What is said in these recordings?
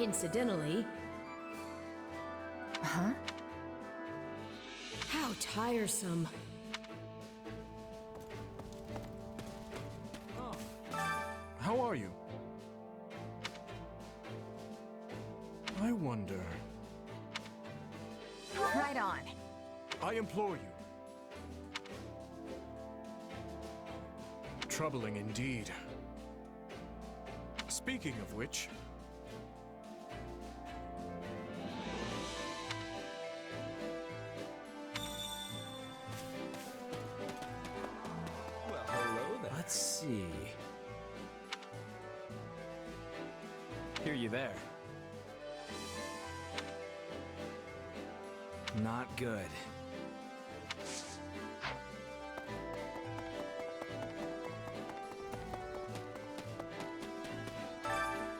Incidentally. Huh? How tiresome. How are you? I wonder. Right on. I implore you. Troubling indeed. Speaking of which... Well, hello there. Let's see. Hear you there. Not good.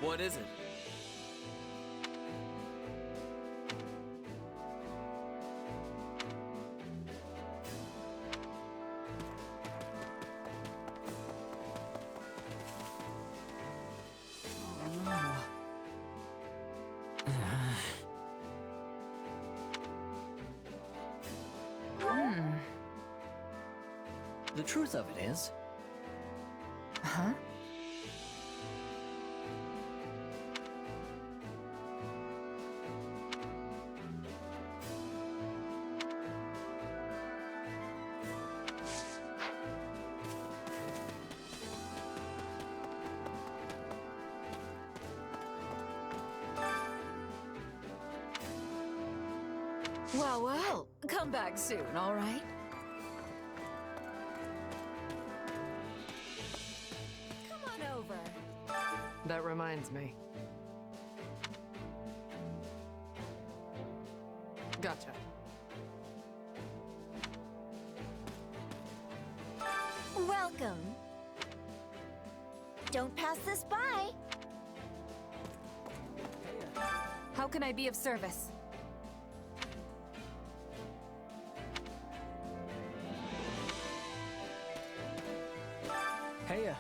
What is it? The truth of it is, Huh? Well, well, come back soon, all right? Come on over. That reminds me. Gotcha. Welcome. Don't pass this by. How can I be of service? heya.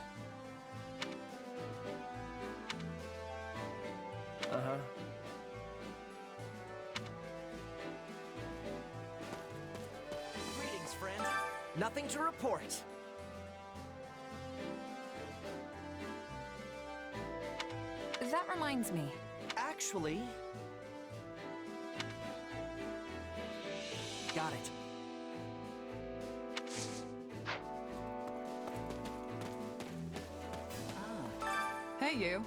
Uh-huh. Greetings, friend. Nothing to report. That reminds me. Actually... Got it. Hey, you.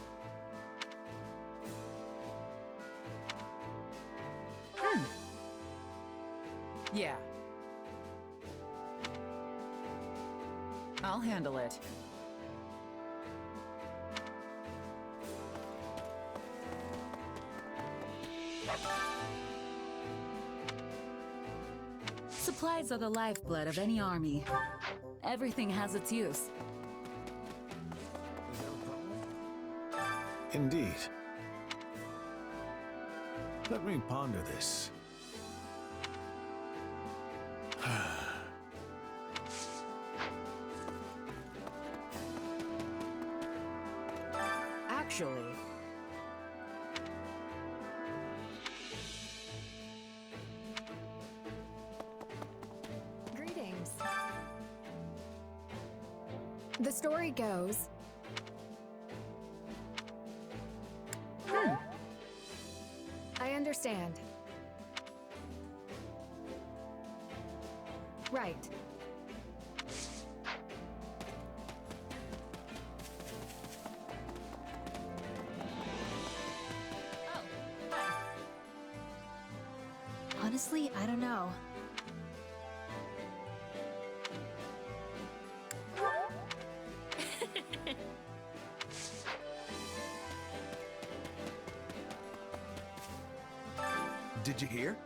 Yeah. I'll handle it. Supplies are the lifeblood of any army. Everything has its use. Indeed. Let me ponder this. Actually... Greetings. The story goes... I understand. Right. Honestly, I don't know. Did you hear?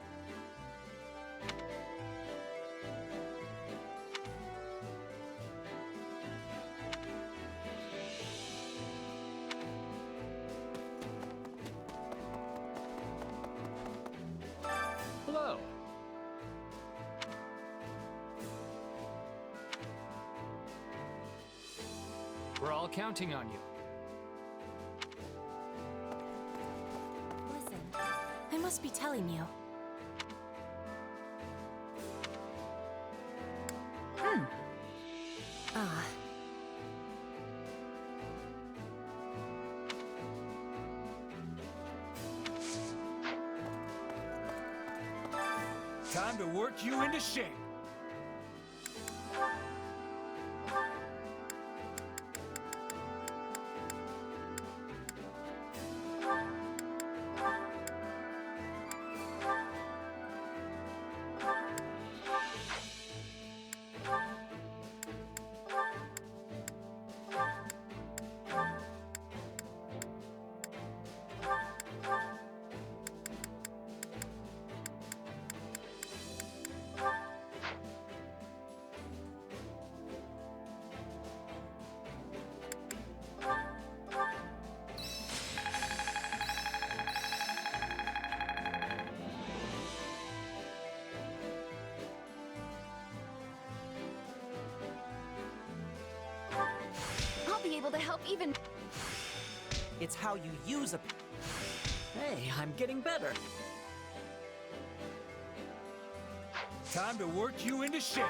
Hello. We're all counting on you. I must be telling you. Ah. Time to work you into shape. I'll be able to help even... It's how you use a... Hey, I'm getting better. Time to work you into shape.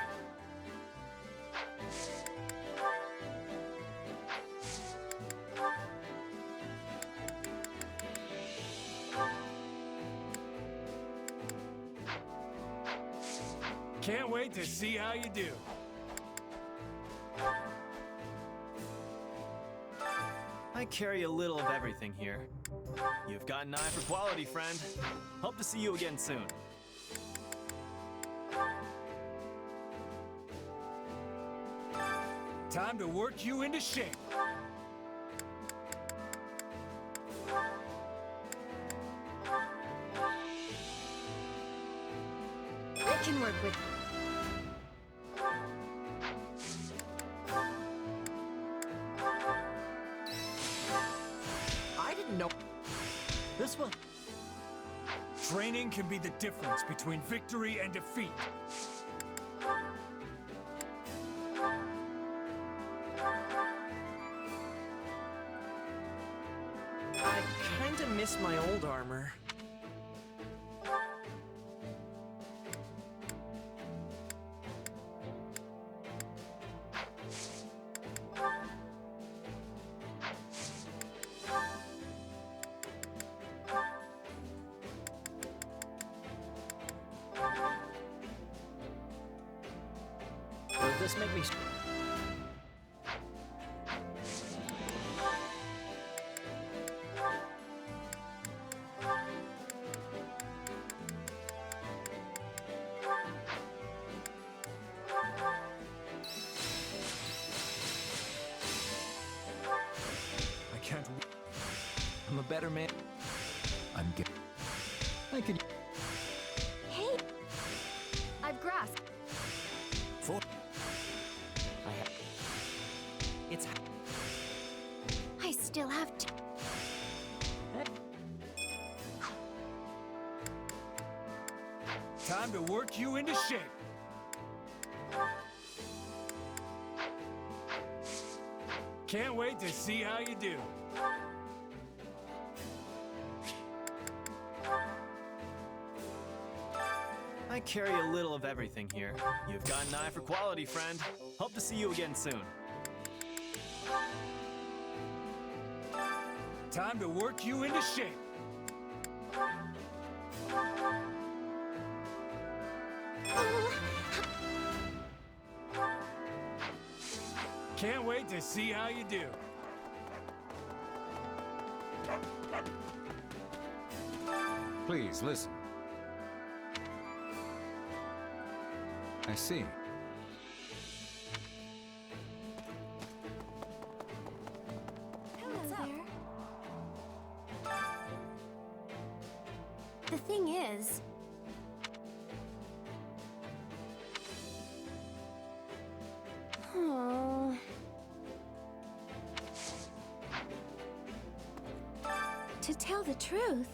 Can't wait to see how you do. I carry a little of everything here. You've got an eye for quality, friend. Hope to see you again soon. Time to work you into shape. I can work with... I didn't know... This one. Training can be the difference between victory and defeat. I kinda miss my old armor. Will this make me... I can't. I'm a better man. I'm getting. I can... Hey! I've grasped. For... I have... It's... I still have to... Time to work you into shape. Can't wait to see how you do. I carry a little of everything here. You've got an eye for quality, friend. Hope to see you again soon. Time to work you into shape. Can't wait to see how you do. Please listen. I see. Hello there. The thing is... Oh... To tell the truth...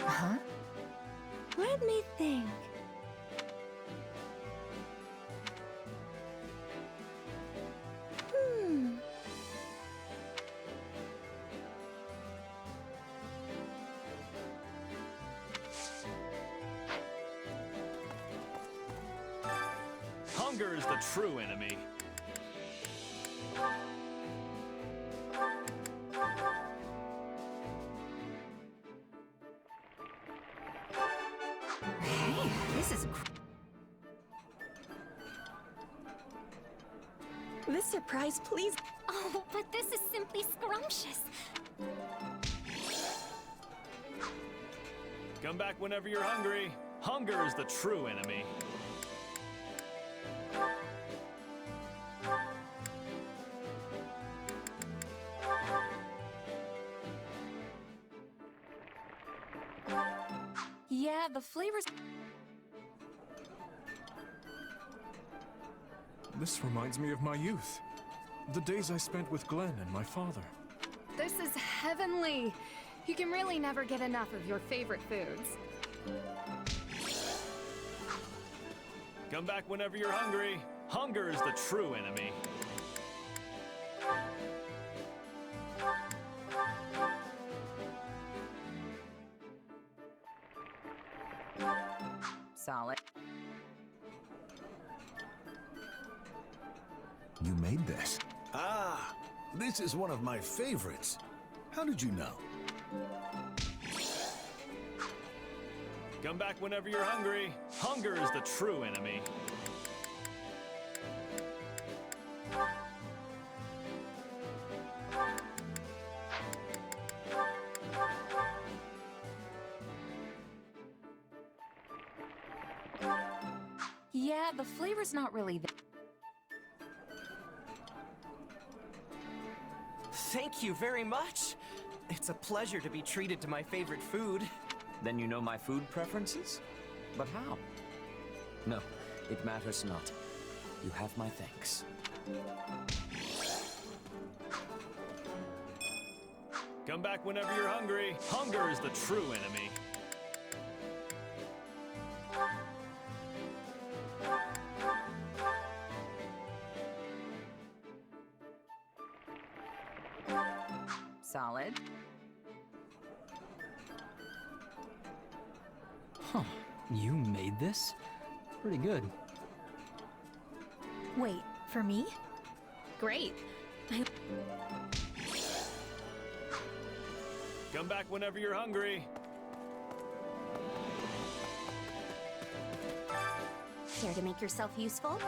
Huh? Let me think. Hunger is the true enemy. Hey, this is This surprise, please. Oh, but this is simply scrumptious. Come back whenever you're hungry. Hunger is the true enemy. Yeah, the flavors. This reminds me of my youth. The days I spent with Glenn and my father. This is heavenly. You can really never get enough of your favorite foods. Come back whenever you're hungry. Hunger is the true enemy. Solid. You made this. Ah, this is one of my favorites. How did you know? Come back whenever you're hungry. Hunger is the true enemy. Yeah, the flavor's not really there. Thank you very much. It's a pleasure to be treated to my favorite food. Then you know my food preferences? But how? No, it matters not. You have my thanks. Come back whenever you're hungry. Hunger is the true enemy. Solid. Huh. You made this? Pretty good. Wait, for me? Great. Come back whenever you're hungry. Care to make yourself useful?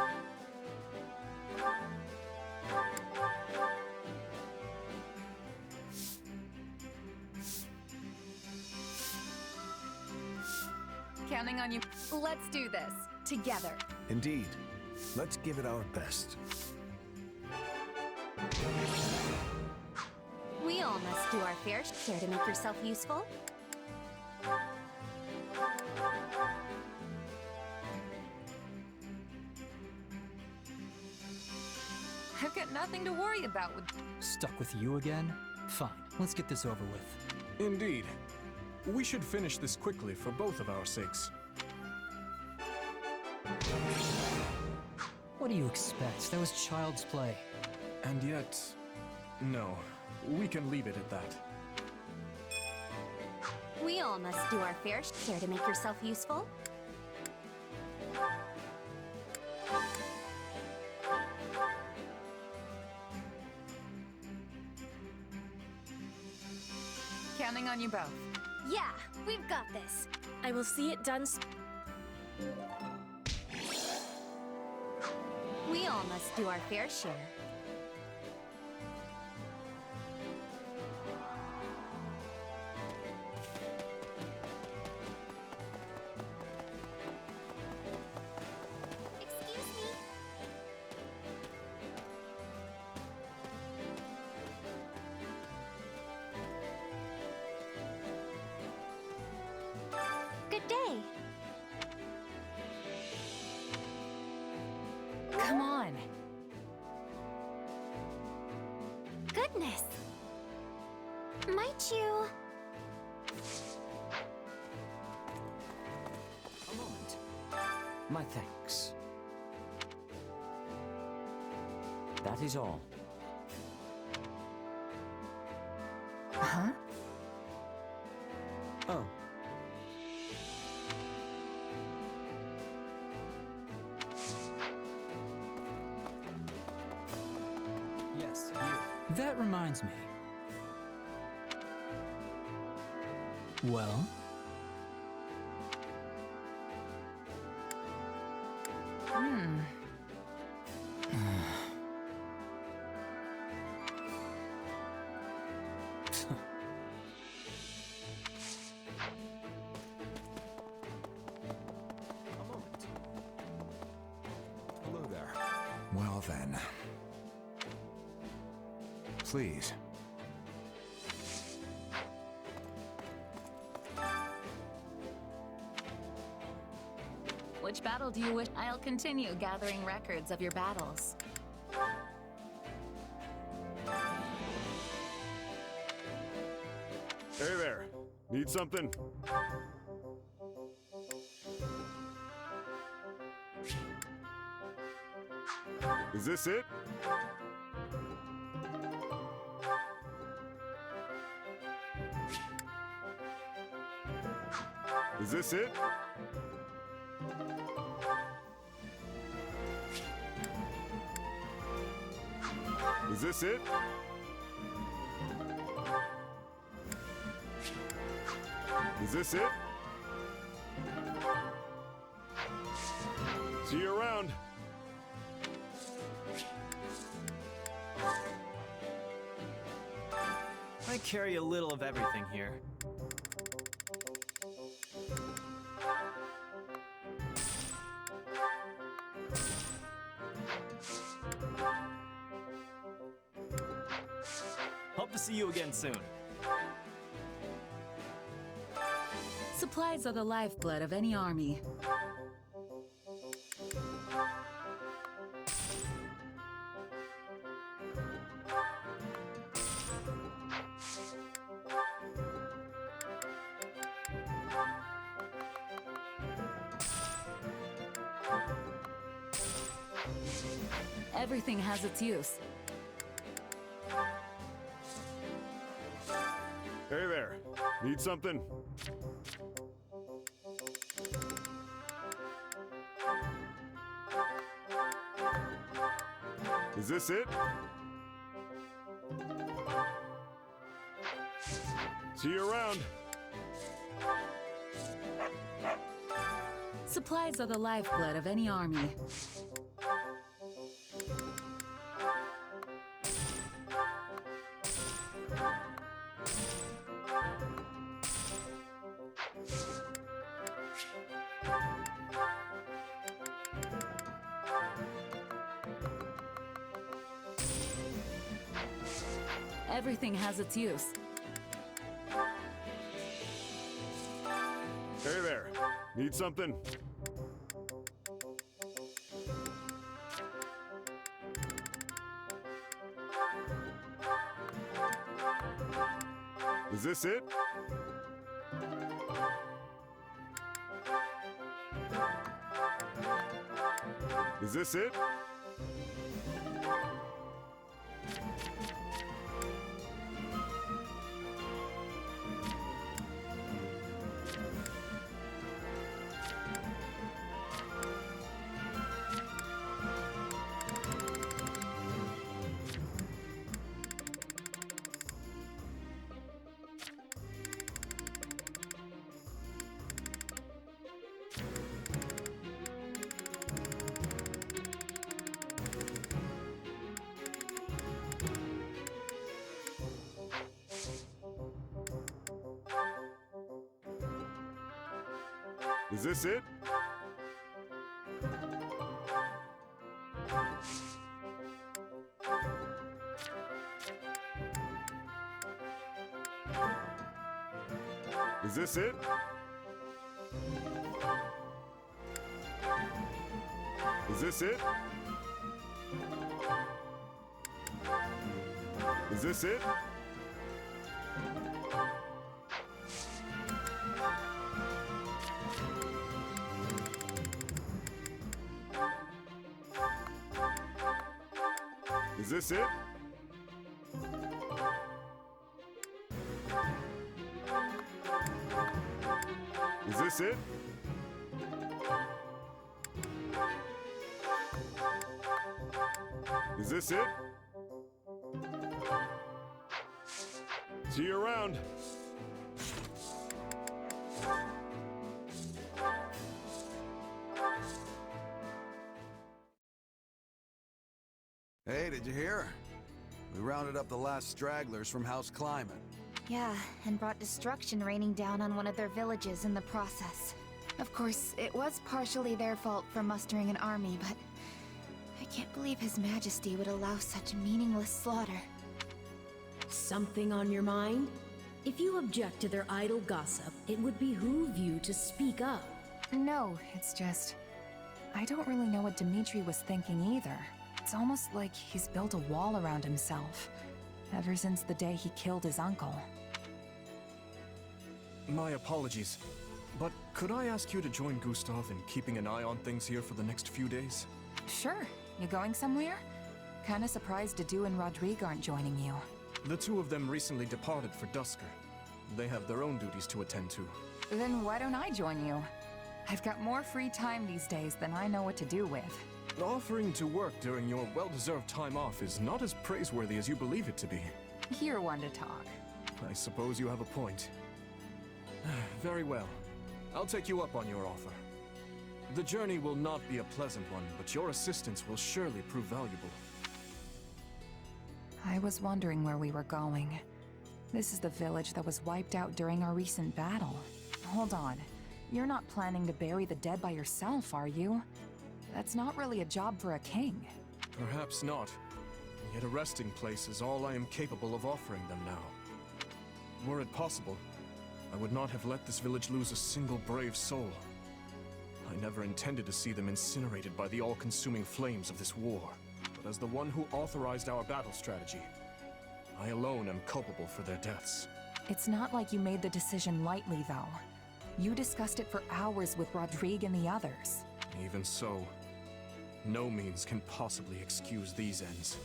Counting on you. Let's do this together. Indeed. Let's give it our best. We all must do our fair share. To make yourself useful? I've got nothing to worry about with. Stuck with you again? Fine, let's get this over with. Indeed. We should finish this quickly for both of our sakes. What do you expect? That was child's play. And yet, no. We can leave it at that. We all must do our fair share. To make yourself useful? Counting on you both. Yeah, we've got this. I will see it done. We all must do our fair share. Excuse me. Good day. Come on. Goodness. Might you? A moment. My thanks. That is all. Huh? Oh. That reminds me. Well? Hello there. Well then. Please. Which battle do you wish? I'll continue gathering records of your battles. Hey there. Need something? Is this it? Is this it? Is this it? Is this it? See you around. I carry a little of everything here. Hope to see you again soon. Supplies are the lifeblood of any army. Everything has its use. Hey there. Need something? Is this it? See you around. Supplies are the lifeblood of any army. Everything has its use. Hey there. Need something? Is this it? Is this it? Is this it? Is this it? Is this it? Is this it? Is this it? Is this it? Is this it? See you around. Hey, did you hear? We rounded up the last stragglers from House Climate. Yeah, and brought destruction raining down on one of their villages in the process. Of course, it was partially their fault for mustering an army, but I can't believe His Majesty would allow such meaningless slaughter. Something on your mind? If you object to their idle gossip, it would behoove you to speak up. No, it's just... I don't really know what Dimitri was thinking either. It's almost like he's built a wall around himself, ever since the day he killed his uncle. My apologies, but could I ask you to join Gustav in keeping an eye on things here for the next few days? Sure. You going somewhere? Kinda surprised Dadu and Rodrigue aren't joining you. The two of them recently departed for Dusker. They have their own duties to attend to. Then why don't I join you? I've got more free time these days than I know what to do with. Offering to work during your well-deserved time off is not as praiseworthy as you believe it to be. You're one to talk. I suppose you have a point. Very well. I'll take you up on your offer. The journey will not be a pleasant one, but your assistance will surely prove valuable. I was wondering where we were going. This is the village that was wiped out during our recent battle. Hold on. You're not planning to bury the dead by yourself, are you? That's not really a job for a king. Perhaps not. Yet a resting place is all I am capable of offering them now. Were it possible, I would not have let this village lose a single brave soul. I never intended to see them incinerated by the all-consuming flames of this war. But as the one who authorized our battle strategy, I alone am culpable for their deaths. It's not like you made the decision lightly, though. You discussed it for hours with Rodrigue and the others. Even so, no means can possibly excuse these ends.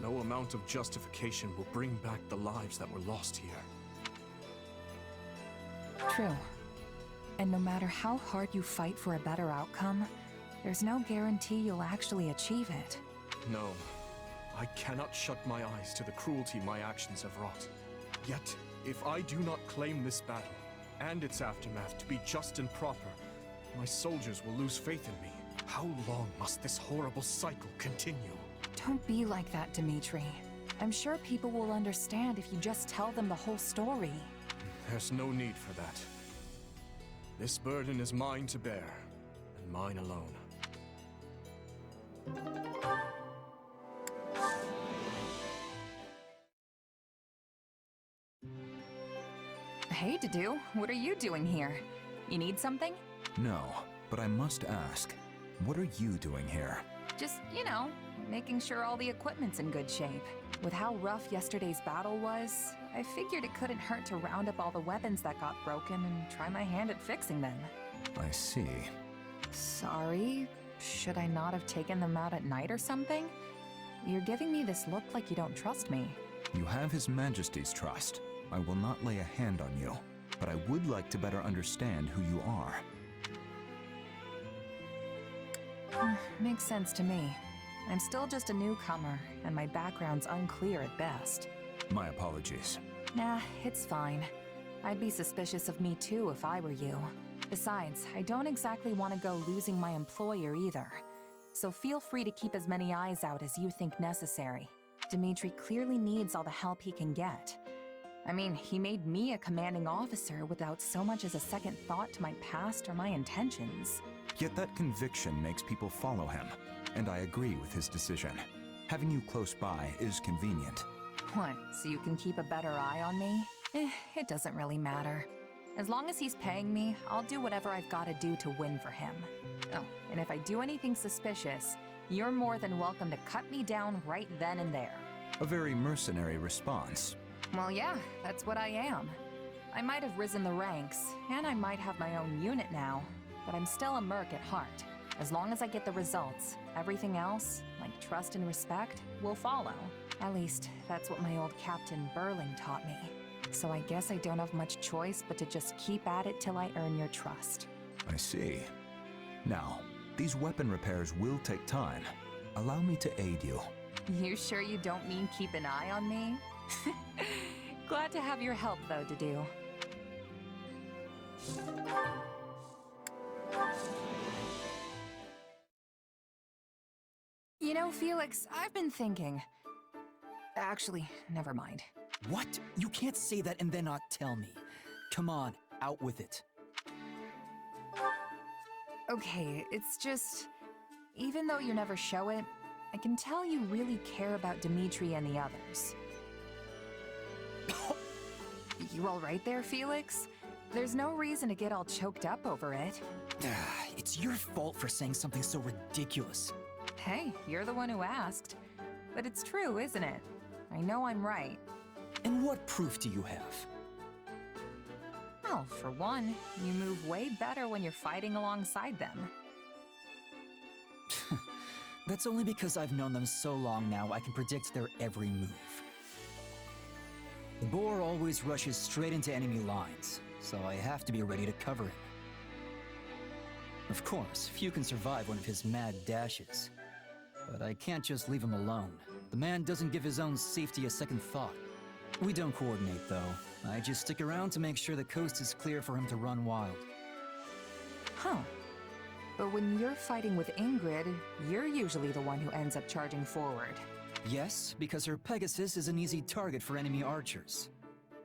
No amount of justification will bring back the lives that were lost here. True. And no matter how hard you fight for a better outcome, there's no guarantee you'll actually achieve it. No, I cannot shut my eyes to the cruelty my actions have wrought. Yet, if I do not claim this battle, and its aftermath to be just and proper, my soldiers will lose faith in me. How long must this horrible cycle continue? Don't be like that, Dimitri. I'm sure people will understand if you just tell them the whole story. There's no need for that. This burden is mine to bear, and mine alone. Hey, Dadu, what are you doing here? You need something? No, but I must ask, what are you doing here? Just, making sure all the equipment's in good shape. With how rough yesterday's battle was, I figured it couldn't hurt to round up all the weapons that got broken and try my hand at fixing them. I see. Sorry? Should I not have taken them out at night or something? You're giving me this look like you don't trust me. You have His Majesty's trust. I will not lay a hand on you, but I would like to better understand who you are. Makes sense to me. I'm still just a newcomer, and my background's unclear at best. My apologies. Nah, it's fine. I'd be suspicious of me too if I were you. Besides, I don't exactly want to go losing my employer either. So feel free to keep as many eyes out as you think necessary. Dimitri clearly needs all the help he can get. I mean, he made me a commanding officer without so much as a second thought to my past or my intentions. Yet that conviction makes people follow him, and I agree with his decision. Having you close by is convenient. What, so you can keep a better eye on me? It doesn't really matter. As long as he's paying me, I'll do whatever I've got to do to win for him. Oh, and if I do anything suspicious, you're more than welcome to cut me down right then and there. A very mercenary response. Well, yeah, that's what I am. I might have risen the ranks, and I might have my own unit now, but I'm still a merc at heart. As long as I get the results, everything else, like trust and respect, will follow. At least, that's what my old Captain Burling taught me. So I guess I don't have much choice but to just keep at it till I earn your trust. I see. Now, these weapon repairs will take time. Allow me to aid you. You sure you don't mean keep an eye on me? Glad to have your help, though, Dedu. You know, Felix, I've been thinking. Actually, never mind. What? You can't say that and then not tell me. Come on, out with it. Okay, it's just... Even though you never show it, I can tell you really care about Dimitri and the others. You all right there, Felix? There's no reason to get all choked up over it. It's your fault for saying something so ridiculous. Hey, you're the one who asked. But it's true, isn't it? I know I'm right. And what proof do you have? Well, for one, you move way better when you're fighting alongside them. That's only because I've known them so long now I can predict their every move. The boar always rushes straight into enemy lines, so I have to be ready to cover him. Of course, few can survive one of his mad dashes. But I can't just leave him alone. The man doesn't give his own safety a second thought. We don't coordinate, though. I just stick around to make sure the coast is clear for him to run wild. Huh. But when you're fighting with Ingrid, you're usually the one who ends up charging forward. Yes, because her Pegasus is an easy target for enemy archers.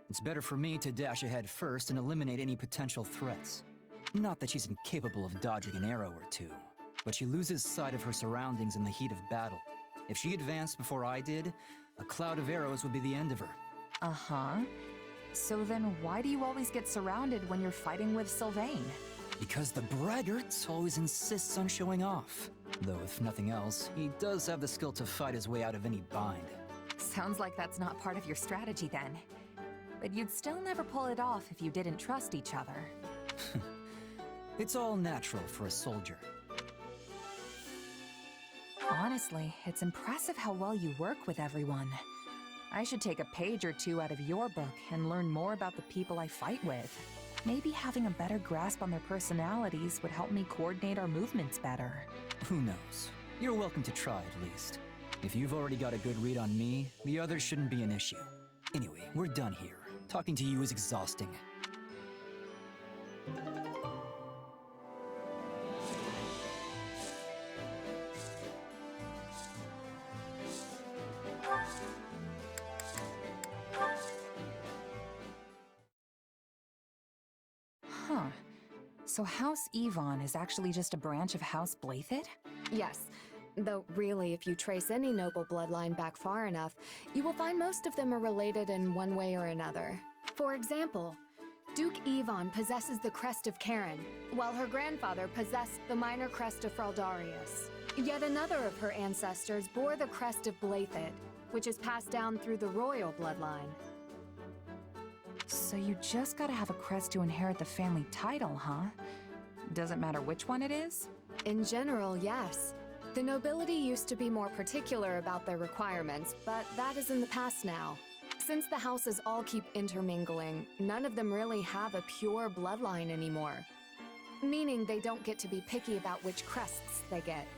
It's better for me to dash ahead first and eliminate any potential threats. Not that she's incapable of dodging an arrow or two, but she loses sight of her surroundings in the heat of battle. If she advanced before I did, a cloud of arrows would be the end of her. Uh-huh. So then why do you always get surrounded when you're fighting with Sylvain? Because the braggart always insists on showing off. Though if nothing else, he does have the skill to fight his way out of any bind. Sounds like that's not part of your strategy then. But you'd still never pull it off if you didn't trust each other. It's all natural for a soldier. Honestly, it's impressive how well you work with everyone. I should take a page or two out of your book and learn more about the people I fight with. Maybe having a better grasp on their personalities would help me coordinate our movements better. Who knows? You're welcome to try at least. If you've already got a good read on me, the others shouldn't be an issue. Anyway, we're done here. Talking to you is exhausting. Huh. So House Yvonne is actually just a branch of House Blathid? Yes. Though really, if you trace any noble bloodline back far enough, you will find most of them are related in one way or another. For example, Duke Yvonne possesses the crest of Karen, while her grandfather possessed the minor crest of Fraldarius. Yet another of her ancestors bore the crest of Blathid, which is passed down through the royal bloodline. So you just gotta have a crest to inherit the family title, huh? Doesn't matter which one it is? In general, yes. The nobility used to be more particular about their requirements, but that is in the past now. Since the houses all keep intermingling, none of them really have a pure bloodline anymore. Meaning they don't get to be picky about which crests they get.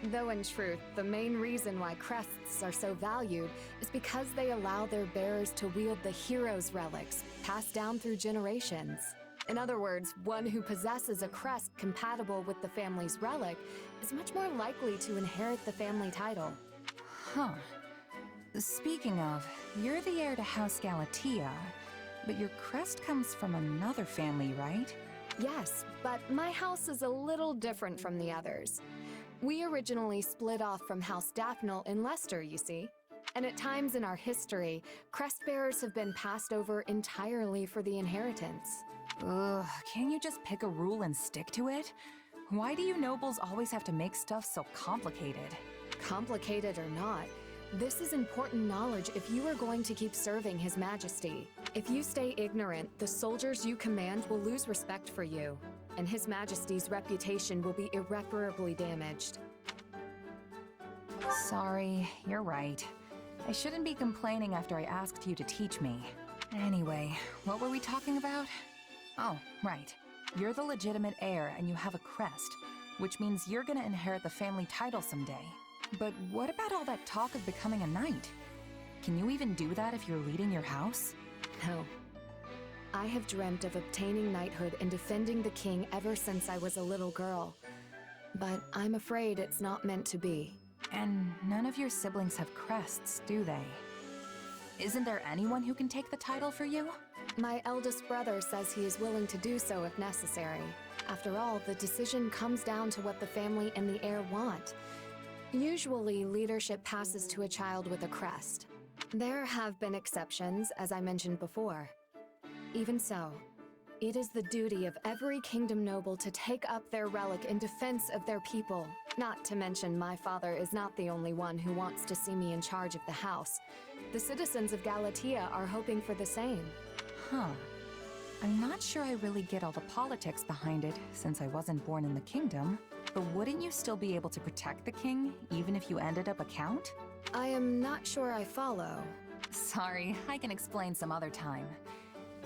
Though in truth, the main reason why crests are so valued is because they allow their bearers to wield the hero's relics, passed down through generations. In other words, one who possesses a crest compatible with the family's relic is much more likely to inherit the family title. Huh. Speaking of, you're the heir to House Galatea, but your crest comes from another family, right? Yes, but my house is a little different from the others. We originally split off from House Daphne in Leicester, you see. And at times in our history, crest bearers have been passed over entirely for the inheritance. Ugh, can't you just pick a rule and stick to it? Why do you nobles always have to make stuff so complicated? Complicated or not, this is important knowledge if you are going to keep serving His Majesty. If you stay ignorant, the soldiers you command will lose respect for you, and His Majesty's reputation will be irreparably damaged. Sorry, you're right. I shouldn't be complaining after I asked you to teach me. Anyway, what were we talking about? Oh, right. You're the legitimate heir and you have a crest, which means you're gonna inherit the family title someday. But what about all that talk of becoming a knight? Can you even do that if you're leading your house? No. I have dreamt of obtaining knighthood and defending the king ever since I was a little girl. But I'm afraid it's not meant to be. And none of your siblings have crests, do they? Isn't there anyone who can take the title for you? My eldest brother says he is willing to do so if necessary. After all, the decision comes down to what the family and the heir want. Usually, leadership passes to a child with a crest. There have been exceptions, as I mentioned before. Even so, it is the duty of every kingdom noble to take up their relic in defense of their people. Not to mention, my father is not the only one who wants to see me in charge of the house. The citizens of Galatea are hoping for the same. Huh. I'm not sure I really get all the politics behind it, since I wasn't born in the kingdom. But wouldn't you still be able to protect the king, even if you ended up a count? I am not sure I follow. Sorry, I can explain some other time.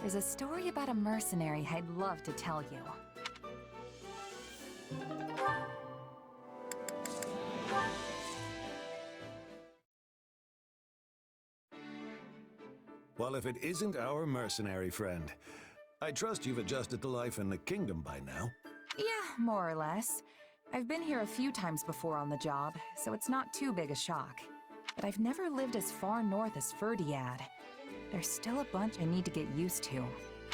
There's a story about a mercenary I'd love to tell you. Well, if it isn't our mercenary friend, I trust you've adjusted to life in the kingdom by now. Yeah, more or less. I've been here a few times before on the job, so it's not too big a shock. But I've never lived as far north as Ferdiad. There's still a bunch I need to get used to.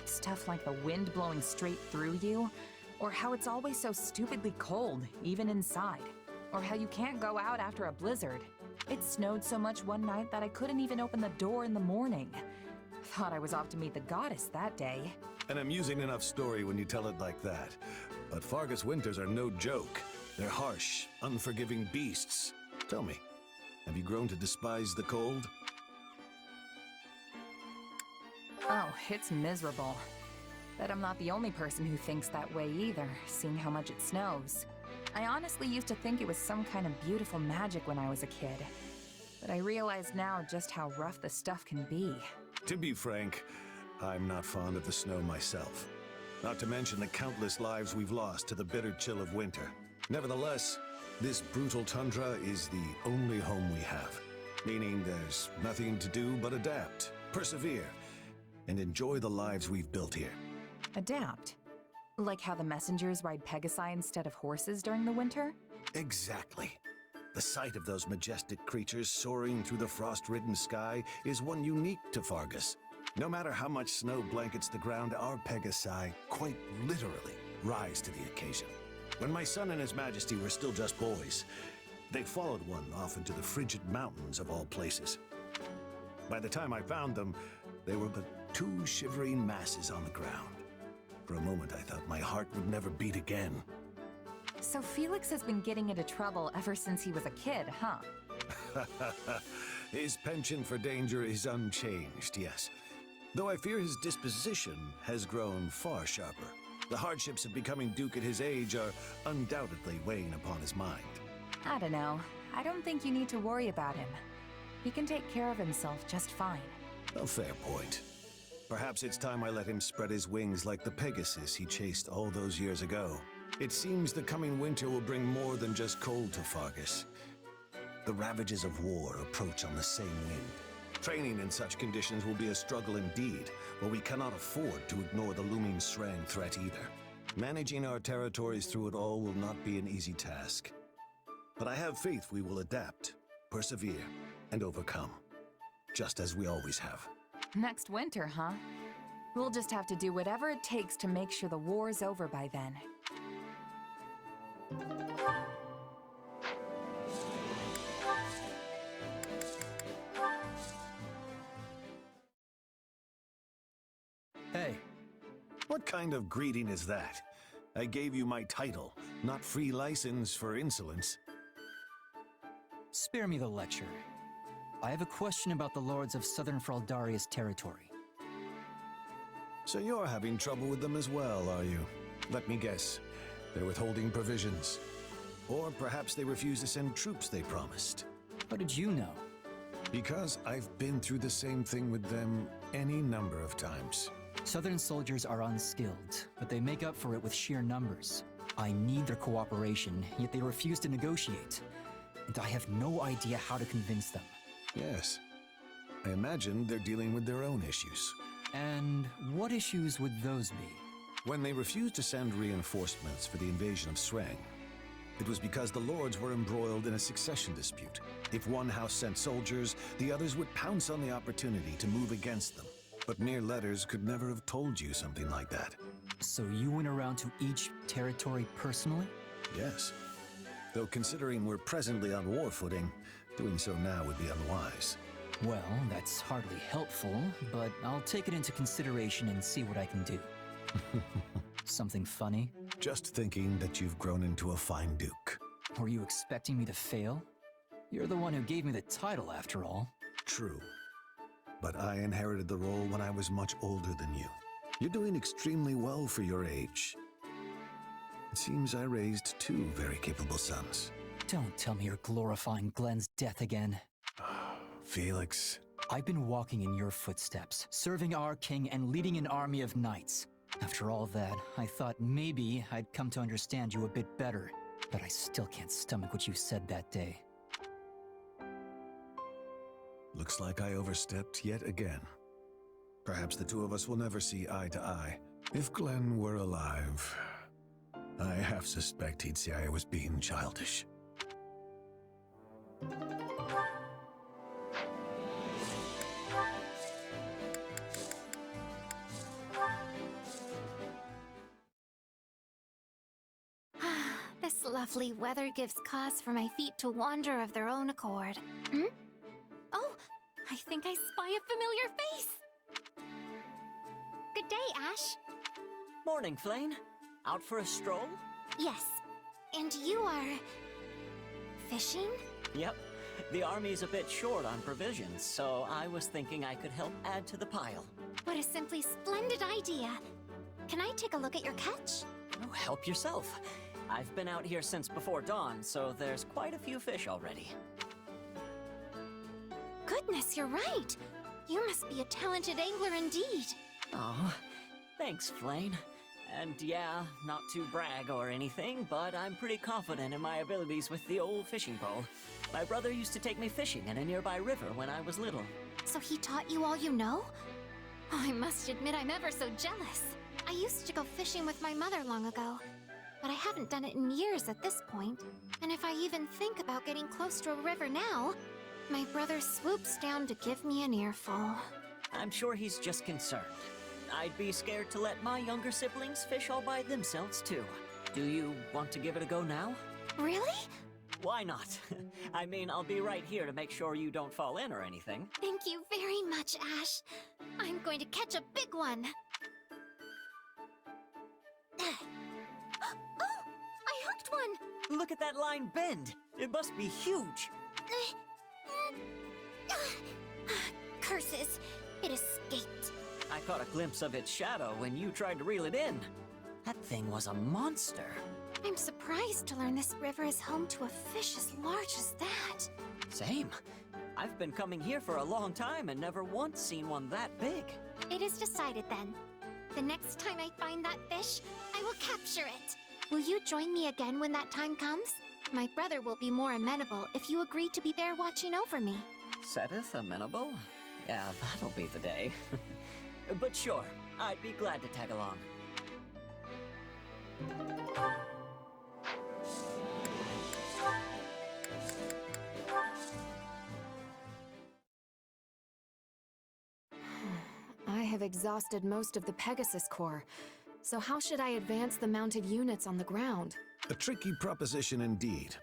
Stuff like the wind blowing straight through you, or how it's always so stupidly cold, even inside. Or how you can't go out after a blizzard. It snowed so much one night that I couldn't even open the door in the morning. Thought I was off to meet the goddess that day. An amusing enough story when you tell it like that. But Fargus winters are no joke. They're harsh, unforgiving beasts. Tell me, have you grown to despise the cold? Oh, it's miserable. Bet I'm not the only person who thinks that way either, seeing how much it snows. I honestly used to think it was some kind of beautiful magic when I was a kid. But I realize now just how rough the stuff can be. To be frank, I'm not fond of the snow myself. Not to mention the countless lives we've lost to the bitter chill of winter. Nevertheless, this brutal tundra is the only home we have. Meaning there's nothing to do but adapt, persevere, and enjoy the lives we've built here. Adapt? Like how the messengers ride Pegasi instead of horses during the winter? Exactly. The sight of those majestic creatures soaring through the frost-ridden sky is one unique to Fargus. No matter how much snow blankets the ground, our Pegasi quite literally rise to the occasion. When my son and his majesty were still just boys, they followed one off into the frigid mountains of all places. By the time I found them, they were but two shivering masses on the ground. For a moment, I thought my heart would never beat again. So Felix has been getting into trouble ever since he was a kid, huh? His penchant for danger is unchanged, yes. Though I fear his disposition has grown far sharper. The hardships of becoming Duke at his age are undoubtedly weighing upon his mind. I don't know. I don't think you need to worry about him. He can take care of himself just fine. A fair point. Perhaps it's time I let him spread his wings like the Pegasus he chased all those years ago. It seems the coming winter will bring more than just cold to Fargus. The ravages of war approach on the same wind. Training in such conditions will be a struggle indeed, but we cannot afford to ignore the looming Srang threat either. Managing our territories through it all will not be an easy task. But I have faith we will adapt, persevere, and overcome. Just as we always have. Next winter, huh? We'll just have to do whatever it takes to make sure the war's over by then. Hey. What kind of greeting is that? I gave you my title, not free license for insolence. Spare me the lecture. I have a question about the lords of Southern Fraldaria's territory. So you're having trouble with them as well, are you? Let me guess. They're withholding provisions. Or perhaps they refuse to send troops they promised. How did you know? Because I've been through the same thing with them any number of times. Southern soldiers are unskilled, but they make up for it with sheer numbers. I need their cooperation, yet they refuse to negotiate. And I have no idea how to convince them. Yes. I imagine they're dealing with their own issues. And what issues would those be? When they refused to send reinforcements for the invasion of Sreng, it was because the lords were embroiled in a succession dispute. If one house sent soldiers, the others would pounce on the opportunity to move against them. But mere letters could never have told you something like that. So you went around to each territory personally? Yes. Though considering we're presently on war footing, doing so now would be unwise. Well, that's hardly helpful, but I'll take it into consideration and see what I can do. Something funny? Just thinking that you've grown into a fine duke. Were you expecting me to fail? You're the one who gave me the title, after all. True. But I inherited the role when I was much older than you. You're doing extremely well for your age. It seems I raised two very capable sons. Don't tell me you're glorifying Glenn's death again. Felix. I've been walking in your footsteps, serving our king and leading an army of knights. After all that, I thought maybe I'd come to understand you a bit better, but I still can't stomach what you said that day. Looks like I overstepped yet again. Perhaps the two of us will never see eye to eye. If Glenn were alive, I half suspect he'd say I was being childish. This lovely weather gives cause for my feet to wander of their own accord. Hmm? Oh, I think I spy a familiar face! Good day, Ash. Morning, Flane. Out for a stroll? Yes. And you are... fishing? Yep. The army's a bit short on provisions, so I was thinking I could help add to the pile. What a simply splendid idea. Can I take a look at your catch? Oh, help yourself. I've been out here since before dawn, so there's quite a few fish already. Goodness, you're right. You must be a talented angler indeed. Oh, thanks, Flane. And yeah, not to brag or anything, but I'm pretty confident in my abilities with the old fishing pole. My brother used to take me fishing in a nearby river when I was little. So he taught you all you know? Oh, I must admit I'm ever so jealous. I used to go fishing with my mother long ago, but I haven't done it in years at this point. And if I even think about getting close to a river now, my brother swoops down to give me an earful. I'm sure he's just concerned. I'd be scared to let my younger siblings fish all by themselves, too. Do you want to give it a go now? Really? Why not? I mean, I'll be right here to make sure you don't fall in or anything. Thank you very much, Ash. I'm going to catch a big one. Oh, I hooked one! Look at that line bend. It must be huge. Curses. It escaped. I caught a glimpse of its shadow when you tried to reel it in. That thing was a monster. I'm surprised to learn this river is home to a fish as large as that. Same. I've been coming here for a long time and never once seen one that big. It is decided then. The next time I find that fish, I will capture it. Will you join me again when that time comes? My brother will be more amenable if you agree to be there watching over me. Seteth amenable? Yeah, that'll be the day. But sure, I'd be glad to tag along. I have exhausted most of the Pegasus Corps, so how should I advance the mounted units on the ground? A tricky proposition indeed.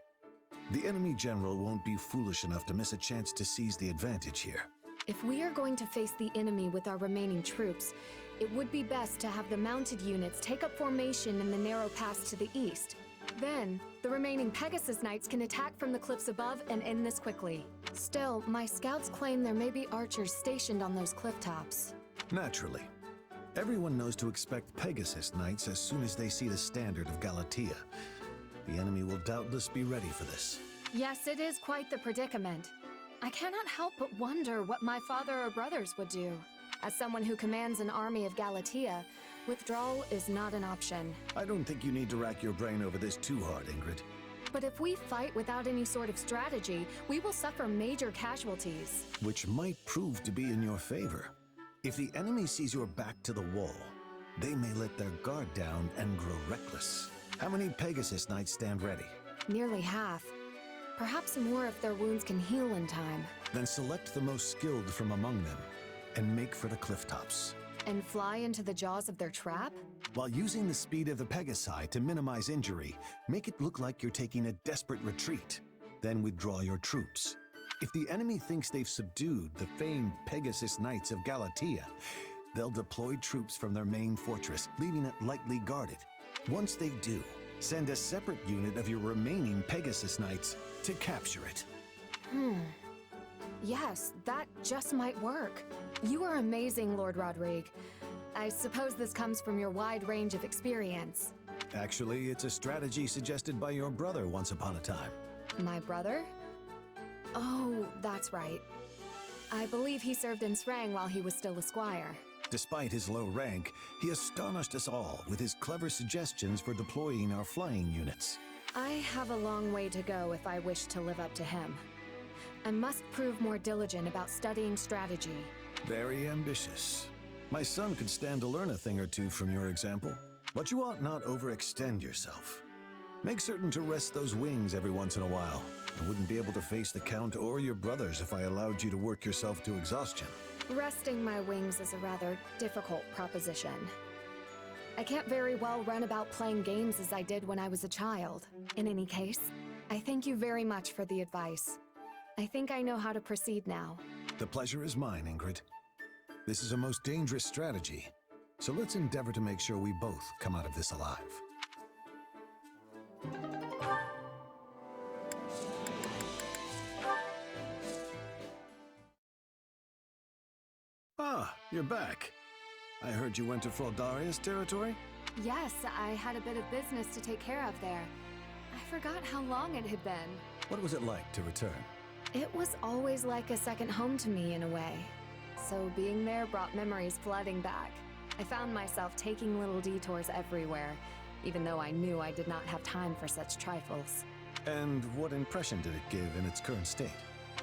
The enemy general won't be foolish enough to miss a chance to seize the advantage here. If we are going to face the enemy with our remaining troops, it would be best to have the mounted units take up formation in the narrow pass to the east. Then, the remaining Pegasus Knights can attack from the cliffs above and end this quickly. Still, my scouts claim there may be archers stationed on those cliff tops. Naturally. Everyone knows to expect Pegasus Knights as soon as they see the standard of Galatea. The enemy will doubtless be ready for this. Yes, it is quite the predicament. I cannot help but wonder what my father or brothers would do. As someone who commands an army of Galatea, withdrawal is not an option. I don't think you need to rack your brain over this too hard, Ingrid. But if we fight without any sort of strategy, we will suffer major casualties. Which might prove to be in your favor. If the enemy sees your back to the wall, they may let their guard down and grow reckless. How many Pegasus Knights stand ready? Nearly half. Perhaps more if their wounds can heal in time. Then select the most skilled from among them and make for the cliff tops. And fly into the jaws of their trap? While using the speed of the Pegasi to minimize injury, make it look like you're taking a desperate retreat. Then withdraw your troops. If the enemy thinks they've subdued the famed Pegasus Knights of Galatea, they'll deploy troops from their main fortress, leaving it lightly guarded. Once they do, send a separate unit of your remaining Pegasus Knights to capture it. Yes, that just might work. You are amazing, Lord Rodrigue. I suppose this comes from your wide range of experience. Actually, it's a strategy suggested by your brother once upon a time. My brother? Oh, that's right. I believe he served in Srang while he was still a squire. Despite his low rank, he astonished us all with his clever suggestions for deploying our flying units. I have a long way to go if I wish to live up to him. I must prove more diligent about studying strategy. Very ambitious. My son could stand to learn a thing or two from your example, but you ought not overextend yourself. Make certain to rest those wings every once in a while. I wouldn't be able to face the Count or your brothers if I allowed you to work yourself to exhaustion. Resting my wings is a rather difficult proposition. I can't very well run about playing games as I did when I was a child. In any case, I thank you very much for the advice. I think I know how to proceed now. The pleasure is mine, Ingrid. This is a most dangerous strategy, so let's endeavor to make sure we both come out of this alive. Ah, you're back. I heard you went to Fraldaria's territory? Yes, I had a bit of business to take care of there. I forgot how long it had been. What was it like to return? It was always like a second home to me in a way. So being there brought memories flooding back. I found myself taking little detours everywhere, even though I knew I did not have time for such trifles. And what impression did it give in its current state?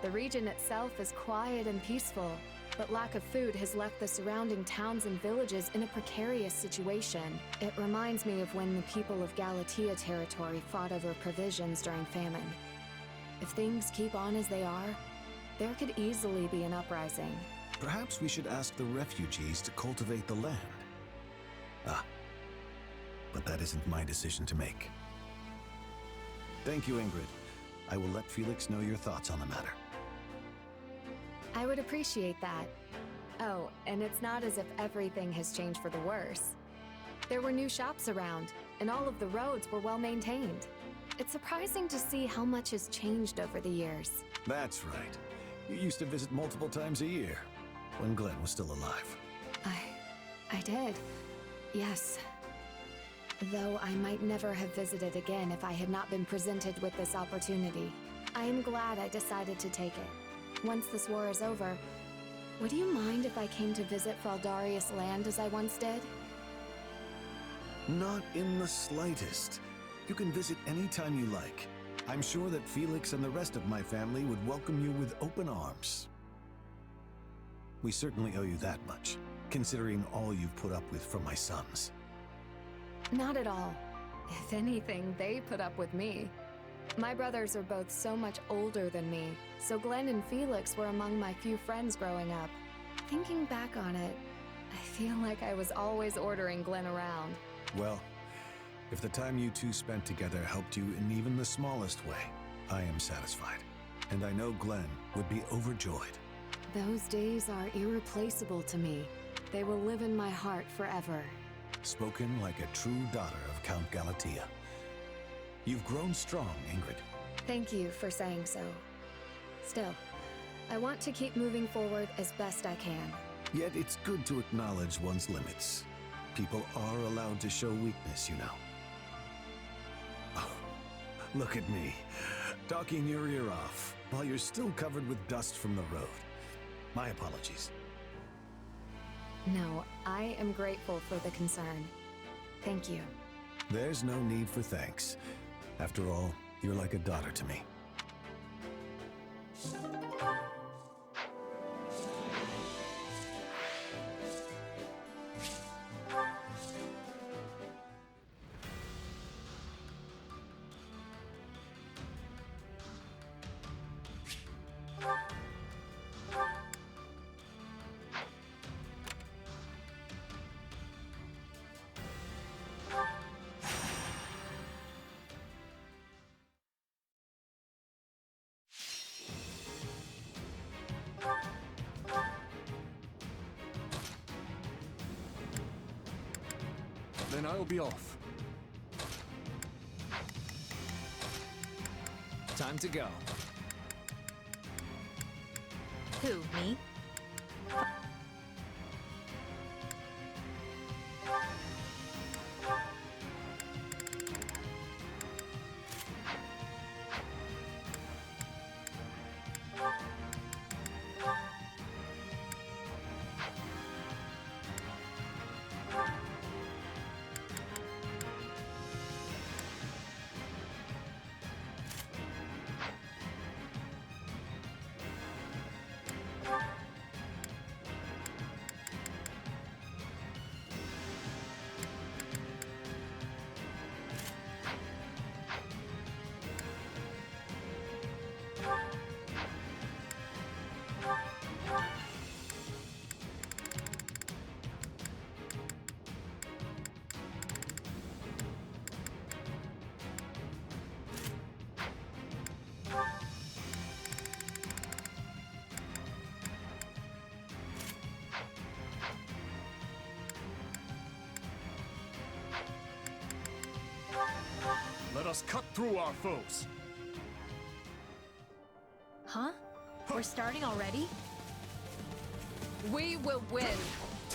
The region itself is quiet and peaceful, but lack of food has left the surrounding towns and villages in a precarious situation. It reminds me of when the people of Galatea territory fought over provisions during famine. If things keep on as they are, there could easily be an uprising. Perhaps we should ask the refugees to cultivate the land. But that isn't my decision to make. Thank you, Ingrid. I will let Felix know your thoughts on the matter. I would appreciate that. Oh, and it's not as if everything has changed for the worse. There were new shops around, and all of the roads were well maintained. It's surprising to see how much has changed over the years. That's right. You used to visit multiple times a year, when Glenn was still alive. I did. Yes. Though I might never have visited again if I had not been presented with this opportunity. I am glad I decided to take it. Once this war is over, would you mind if I came to visit Fraldarius land as I once did? Not in the slightest. You can visit any time you like. I'm sure that Felix and the rest of my family would welcome you with open arms. We certainly owe you that much, considering all you've put up with from my sons. Not at all. If anything, they put up with me. My brothers are both so much older than me, so Glenn and Felix were among my few friends growing up. Thinking back on it, I feel like I was always ordering Glenn around. Well, if the time you two spent together helped you in even the smallest way, I am satisfied. And I know Glenn would be overjoyed. Those days are irreplaceable to me. They will live in my heart forever. Spoken like a true daughter of Count Galatea. You've grown strong, Ingrid. Thank you for saying so. Still, I want to keep moving forward as best I can. Yet it's good to acknowledge one's limits. People are allowed to show weakness, you know. Oh, look at me, talking your ear off, while you're still covered with dust from the road. My apologies. No, I am grateful for the concern. Thank you. There's no need for thanks. After all, you're like a daughter to me. Then I'll be off. Time to go. Who, me? Let us cut through our foes. Huh? We're starting already? We will win.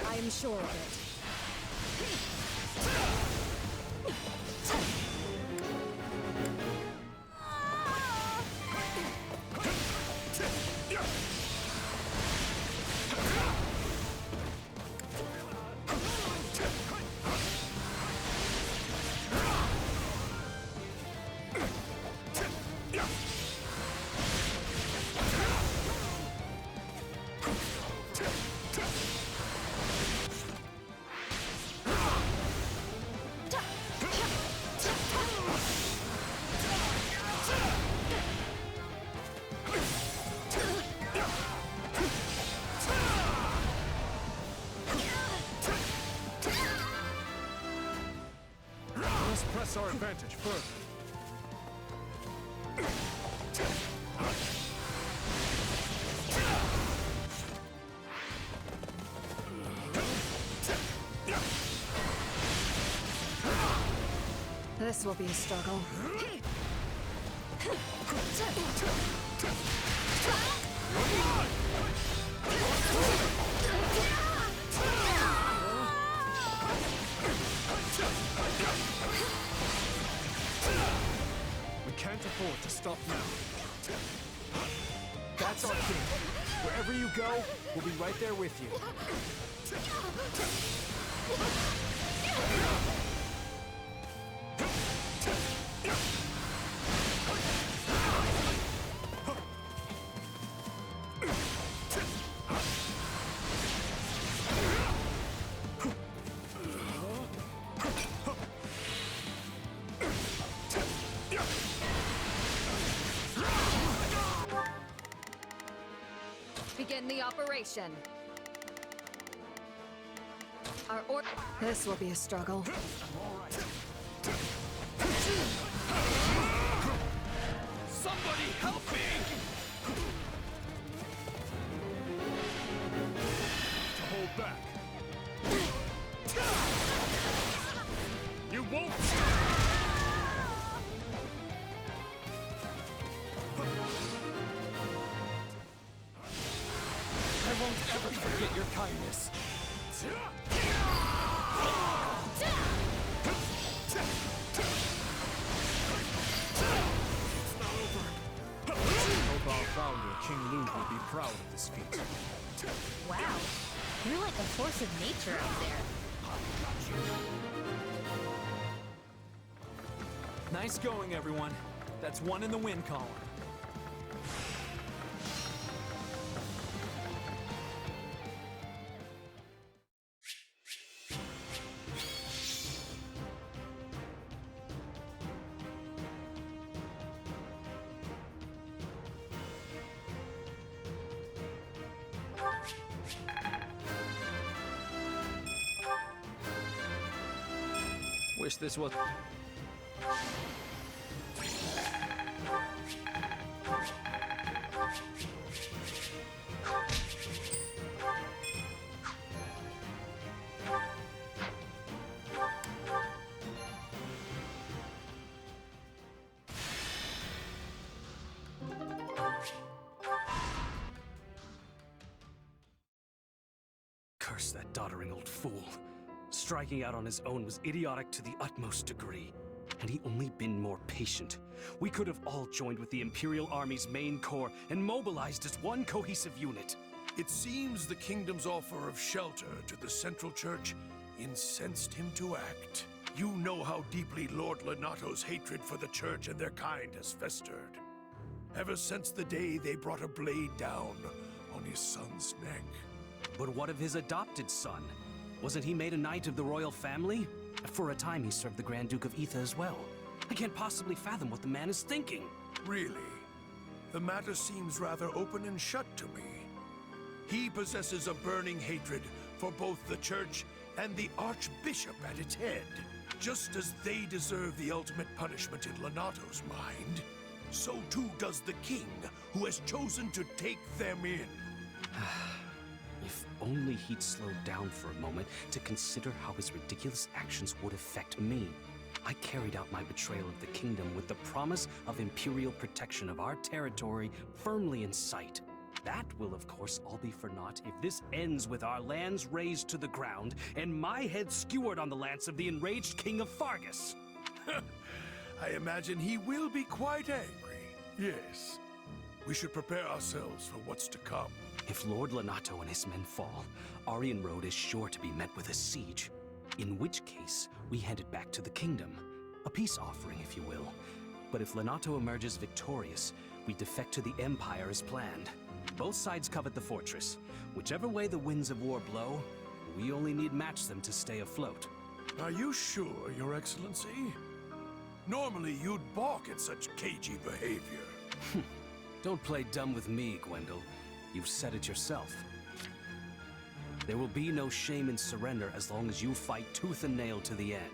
I am sure of Let's press our advantage further. This will be a struggle. We can't afford to stop now. That's our king. Wherever you go, we'll be right there with you. Begin the operation. This will be a struggle. Somebody help me! To hold back. You won't! I won't ever forget your kindness. Hope our founder, King Lu, will be proud of this feat. Wow. You're like a force of nature out there. Nice going, everyone. That's one in the win column. Wish this was... course, that doddering old fool. Striking out on his own was idiotic to the utmost degree. Had he only been more patient, we could have all joined with the Imperial Army's main corps and mobilized as one cohesive unit. It seems the kingdom's offer of shelter to the Central Church incensed him to act. You know how deeply Lord Lenato's hatred for the Church and their kind has festered. Ever since the day they brought a blade down on his son's neck. But what of his adopted son? Wasn't he made a knight of the royal family? For a time he served the Grand Duke of Etha as well. I can't possibly fathom what the man is thinking. Really? The matter seems rather open and shut to me. He possesses a burning hatred for both the Church and the Archbishop at its head. Just as they deserve the ultimate punishment in Lenato's mind, so too does the king, who has chosen to take them in. If only he'd slowed down for a moment to consider how his ridiculous actions would affect me. I carried out my betrayal of the kingdom with the promise of imperial protection of our territory firmly in sight. That will, of course, all be for naught if this ends with our lands razed to the ground and my head skewered on the lance of the enraged King of Fargus. I imagine he will be quite angry. Yes. We should prepare ourselves for what's to come. If Lord Lenato and his men fall, Aryan Road is sure to be met with a siege. In which case, we head it back to the kingdom. A peace offering, if you will. But if Lenato emerges victorious, we defect to the Empire as planned. Both sides covet the fortress. Whichever way the winds of war blow, we only need match them to stay afloat. Are you sure, Your Excellency? Normally you'd balk at such cagey behavior. Don't play dumb with me, Gwendol. You've said it yourself. There will be no shame in surrender as long as you fight tooth and nail to the end.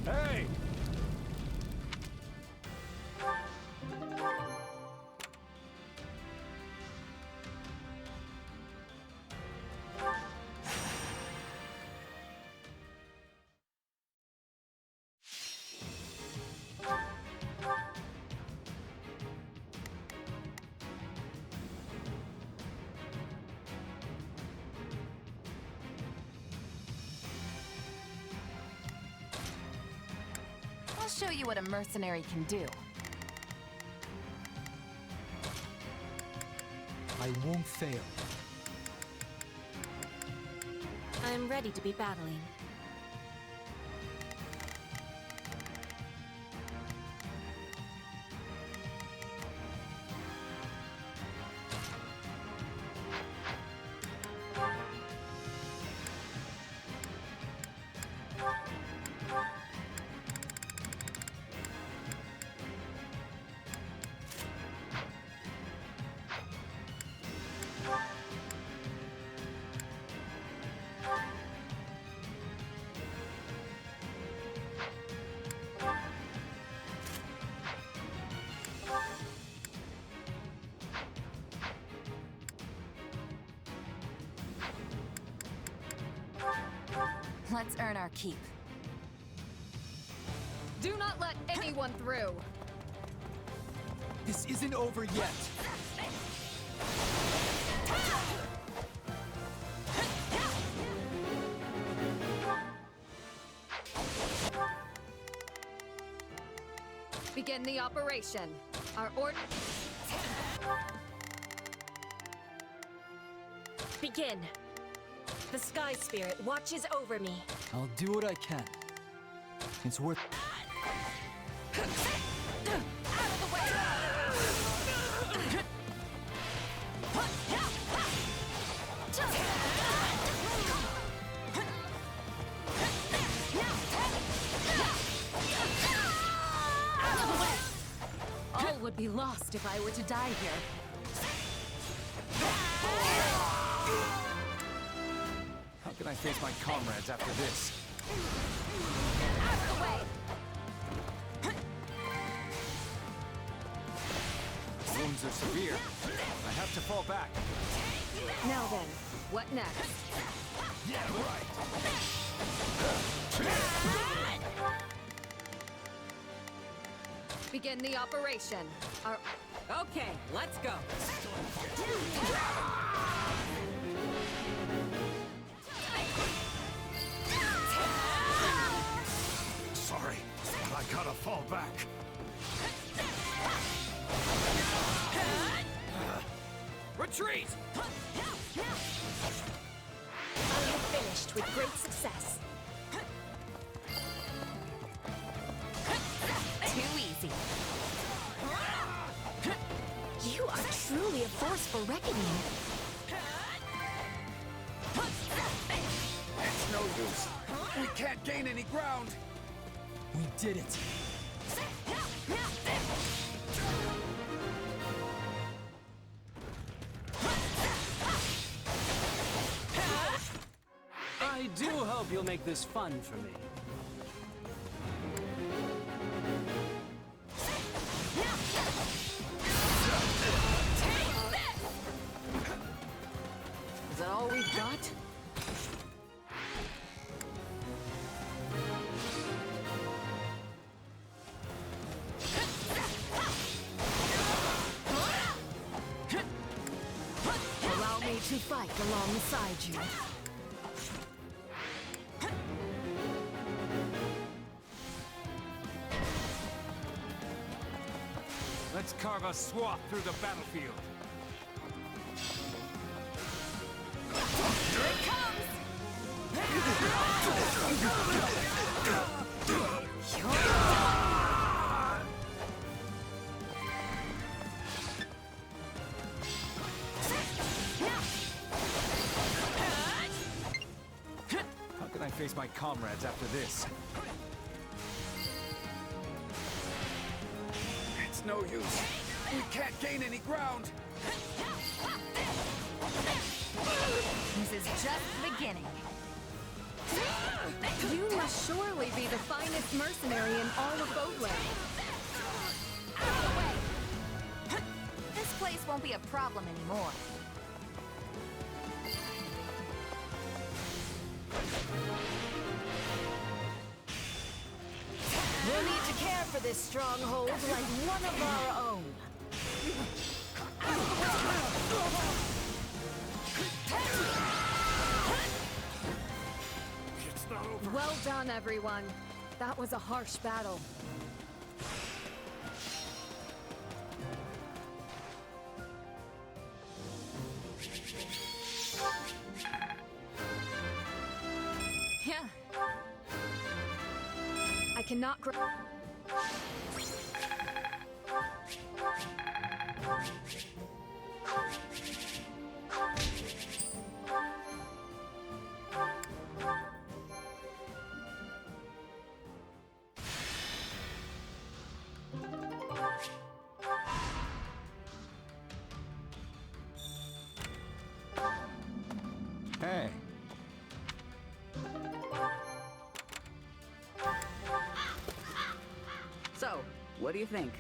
Hey! I'll show you what a mercenary can do. I won't fail. I'm ready to be battling. Let's earn our keep. Do not let anyone through! This isn't over yet. Begin the operation. Our order... Begin. The Sky Spirit watches over me. I'll do what I can. It's worth... All would be lost if I were to die here. How can I face my comrades after this? Out of the way! Wounds are severe. I have to fall back. Now then, what next? Yeah, right. Begin the operation. Okay, let's go. Sorry, I gotta fall back. Retreat! I have finished with great success. Too easy. You are truly a force for reckoning. It's no use. We can't gain any ground. We did it. I do hope you'll make this fun for me. Is that all we've got? Allow me to fight alongside you. Let's carve a swath through the battlefield. Here it comes! How can I face my comrades after this? It's no use. We can't gain any ground. This is just the beginning. You must surely be the finest mercenary in all of Bodland. Out of the way! This place won't be a problem anymore. We'll need to care for this stronghold like one of our own. It's not over. Well done, everyone. That was a harsh battle. Yeah. I cannot Hey. So, what do you think?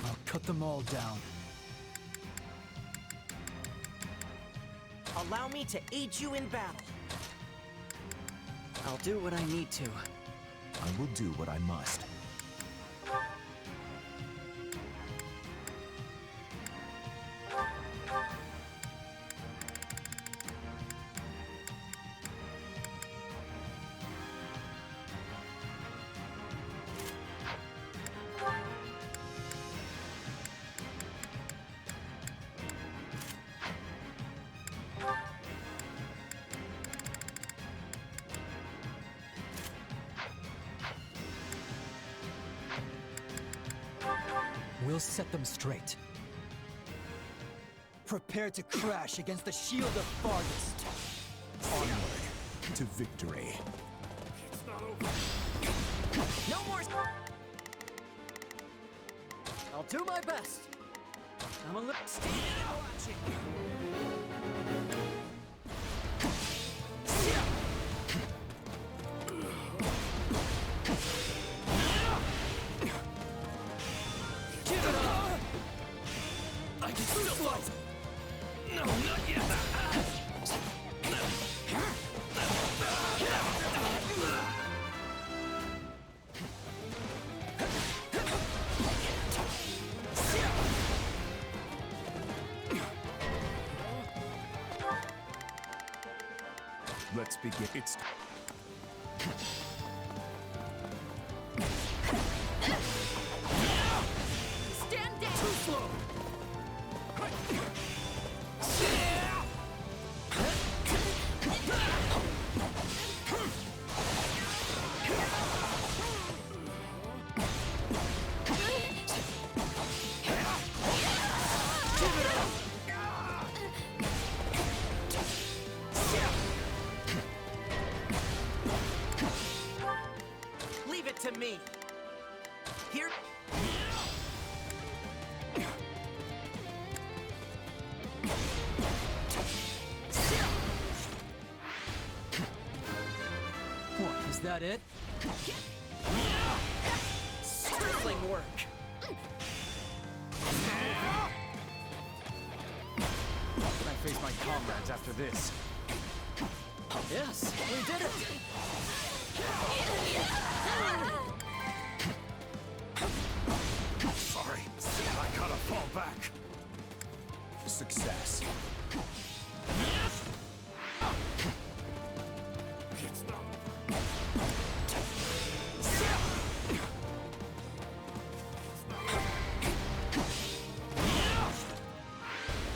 I'll cut them all down. Allow me to aid you in battle. I'll do what I need to. I will do what I must. We'll set them straight. Prepare to crash against the shield of farthest. Onward to victory. It's not over. No more. I'll do my best. I'm a little watching. Give it up! I can still fight! No, not yet! Let's begin. It's... Stand down! Too slow! Leave it to me. Here. What, is that it? Sterling work. Can I face my comrades after this? Yes, we did it. Sorry, I gotta fall back. Success.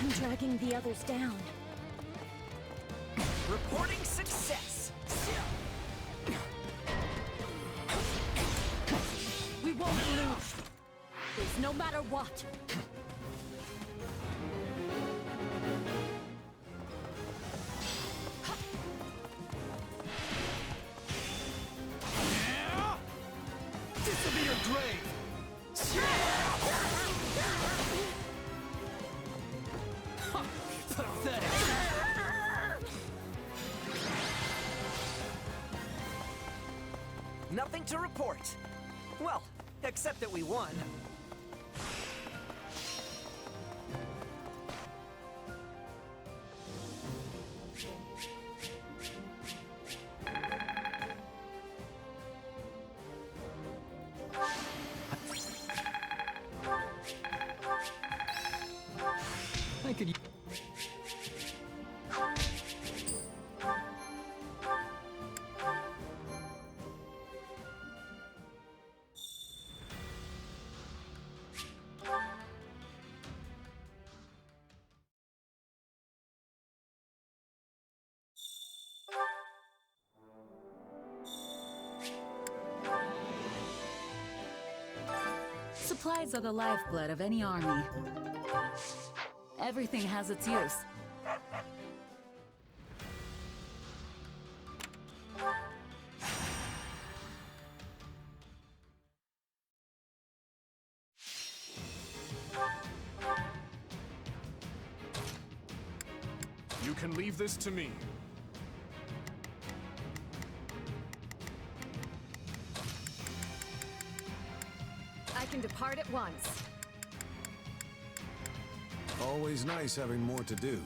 I'm dragging the others down. Reporting success. We won't lose. It's no matter what. This will be your grave! Pathetic. Nothing to report. Well, except that we won. I could... Supplies are the lifeblood of any army. Everything has its use. You can leave this to me. I can depart at once. Always nice having more to do.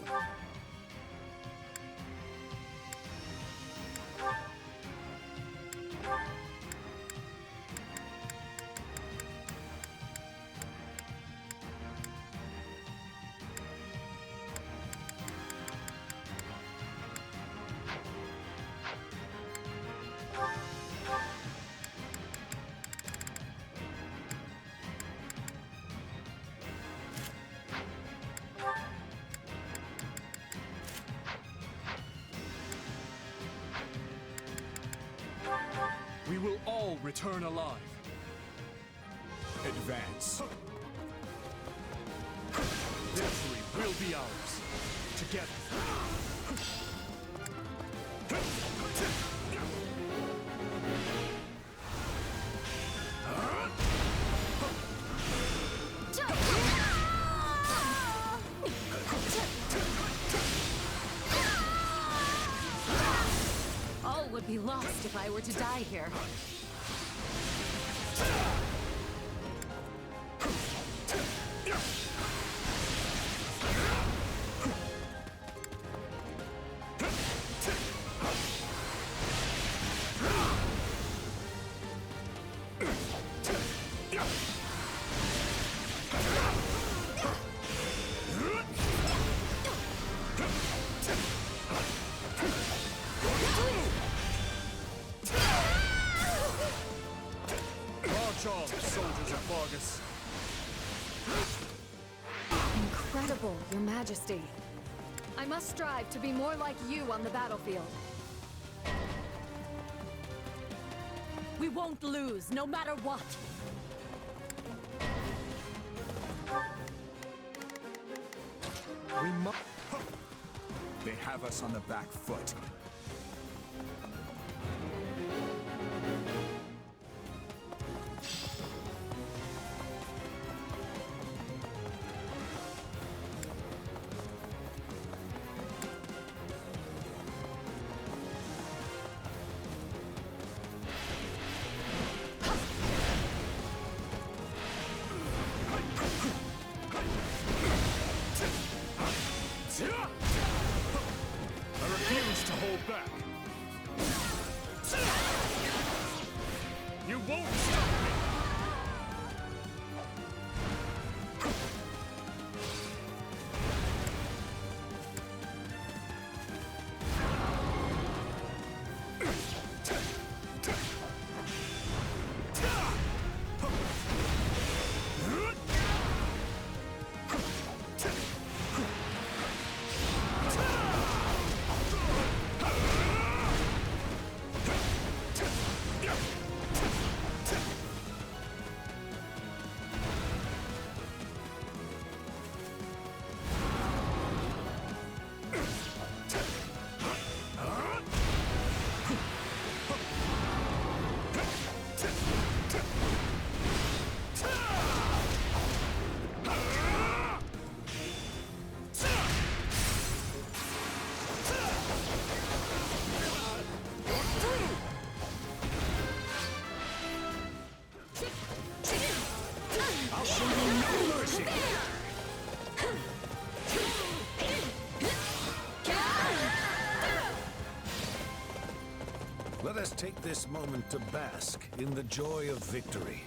We will all return alive. Advance. Victory will be ours. Together. be lost if I were to die here. Soldiers of Vargas. Incredible, Your Majesty. I must strive to be more like you on the battlefield. We won't lose, no matter what. We must. They have us on the back foot. I refuse to hold back. You won't stop me! I'll show you no mercy! Let us take this moment to bask in the joy of victory.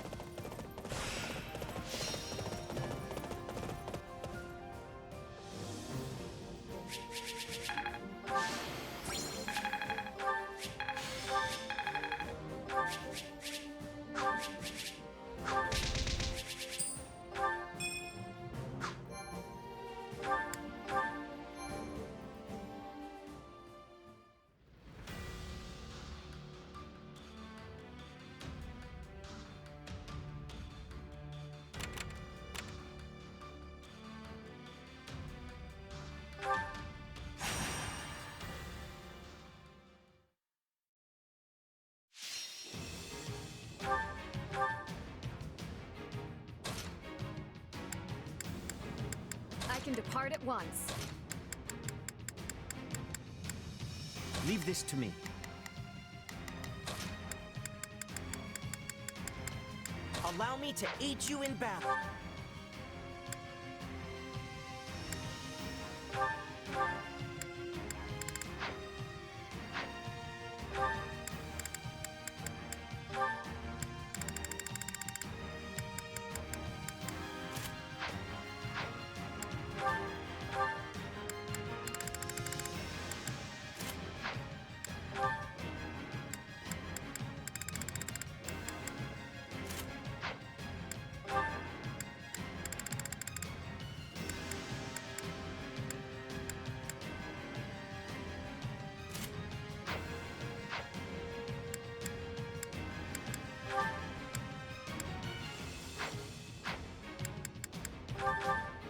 I can depart at once. Leave this to me. Allow me to aid you in battle.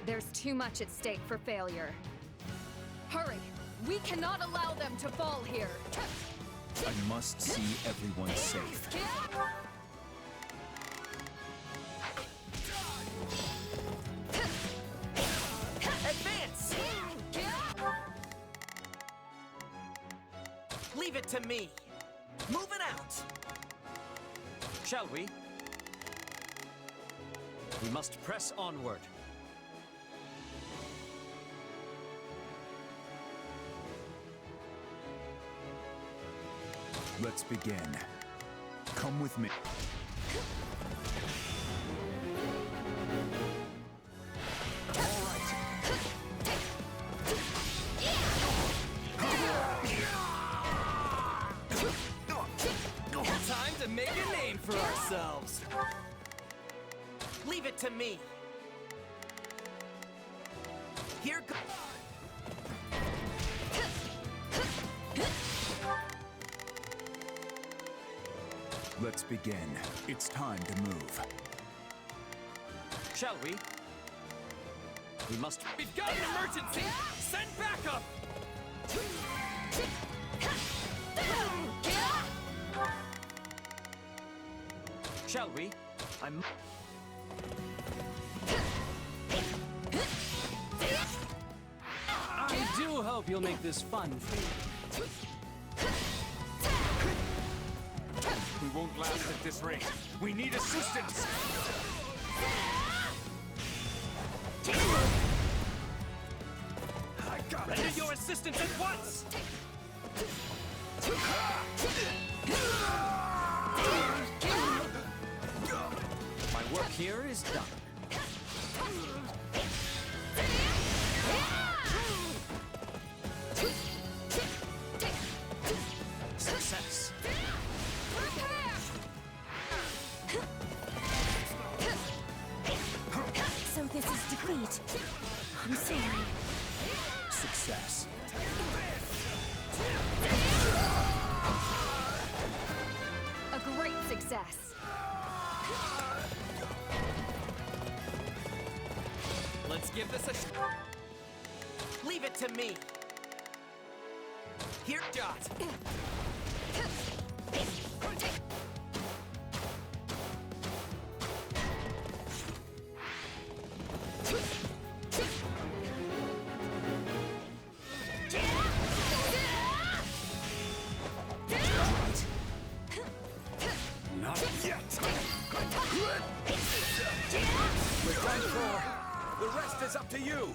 There's too much at stake for failure. Hurry! We cannot allow them to fall here! I must see everyone safe. Advance! Leave it to me. Moving out! Shall we? We must press onward. Let's begin. Come with me. Time to make a name for ourselves. Leave it to me. Here goes. Let's begin. It's time to move. Shall we? We must. We've got an emergency! Send backup! Shall we? I'm. I do hope you'll make this fun for me. We won't last at this rate. We need assistance! I got it! Render your assistance at once! My work here is done. Success. So this is defeat. I'm sorry. Success. A great success. Let's give this a Leave it to me. Here, Dot. Not yet! We're done for. The rest is up to you.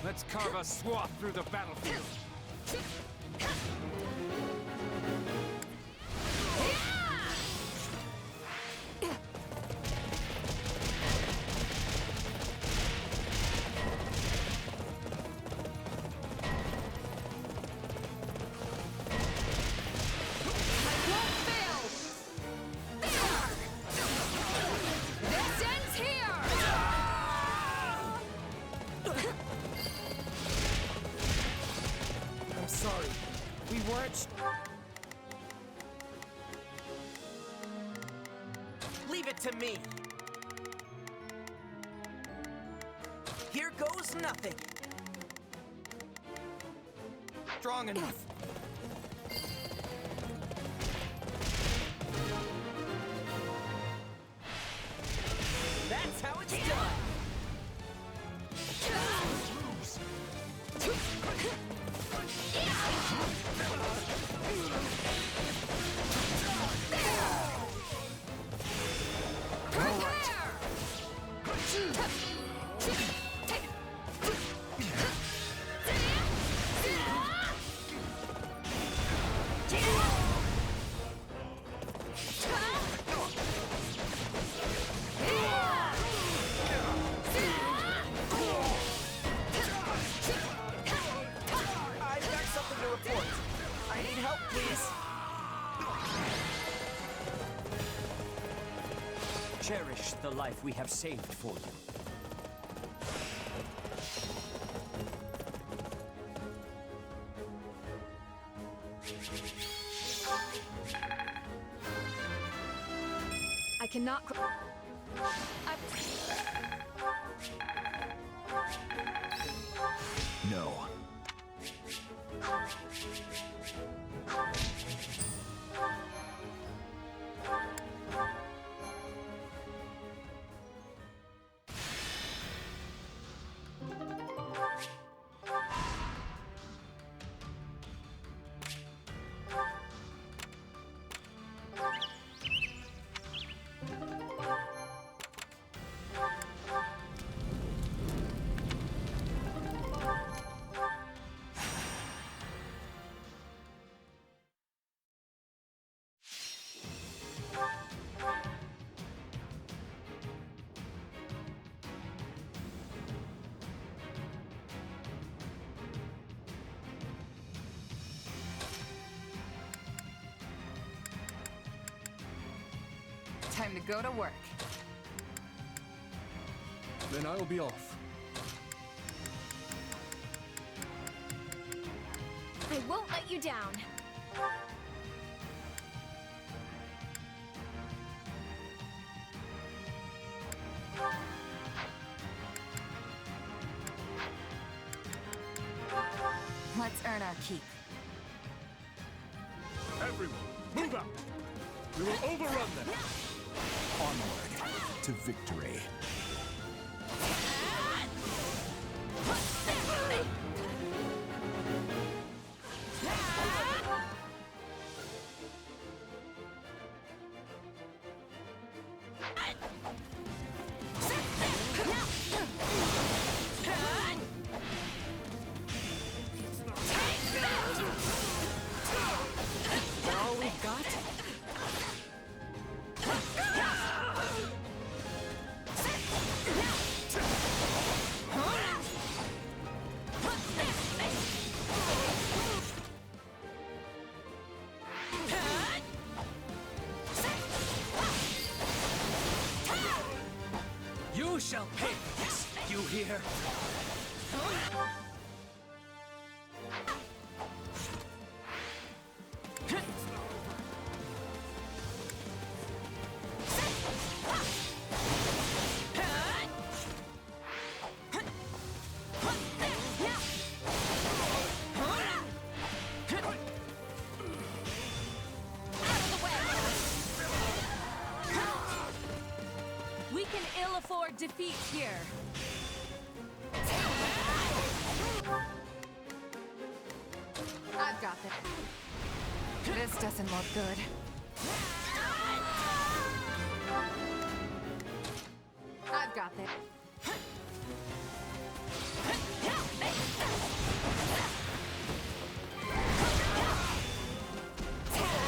Let's carve a swath through the battlefield. Leave it to me. Here goes nothing. strong enough. That's how it's done. I've got something to report. I need help, please. Cherish the life we have saved for you. I cannot. No. Time to go to work. Then I'll be off. I won't let you down. Let's earn our keep. Everyone, move out! We will overrun them! Onward to victory. All we've got? You shall pay for this, you hear? We can ill afford defeat here. I've got this. This doesn't look good. I've got this.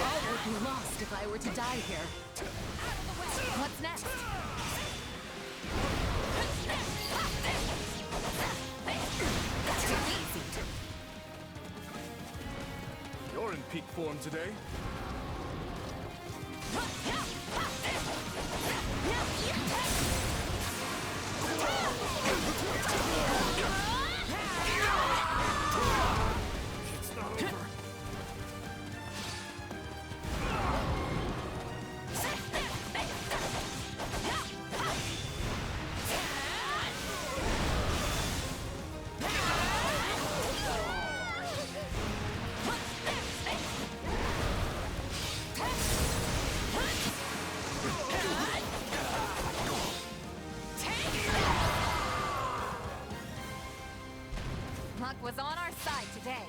All would be lost if I were to die here. What's next? Too easy. You're in peak form today. It's not over. Luck was on our side today.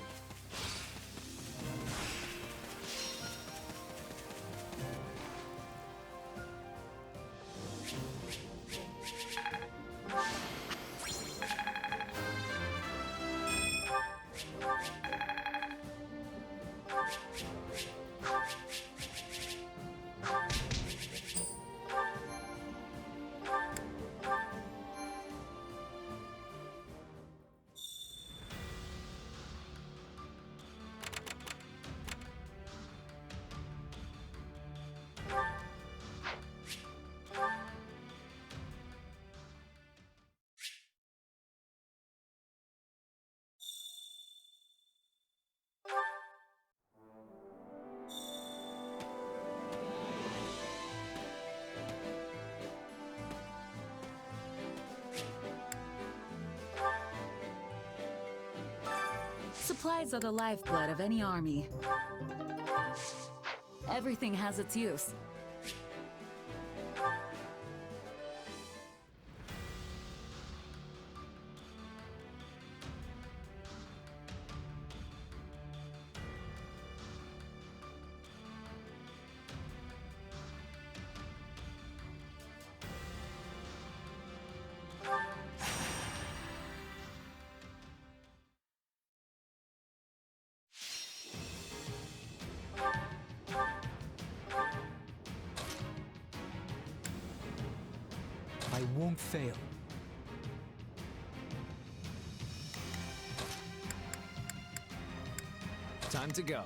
Supplies are the lifeblood of any army. Everything has its use. I won't fail. Time to go.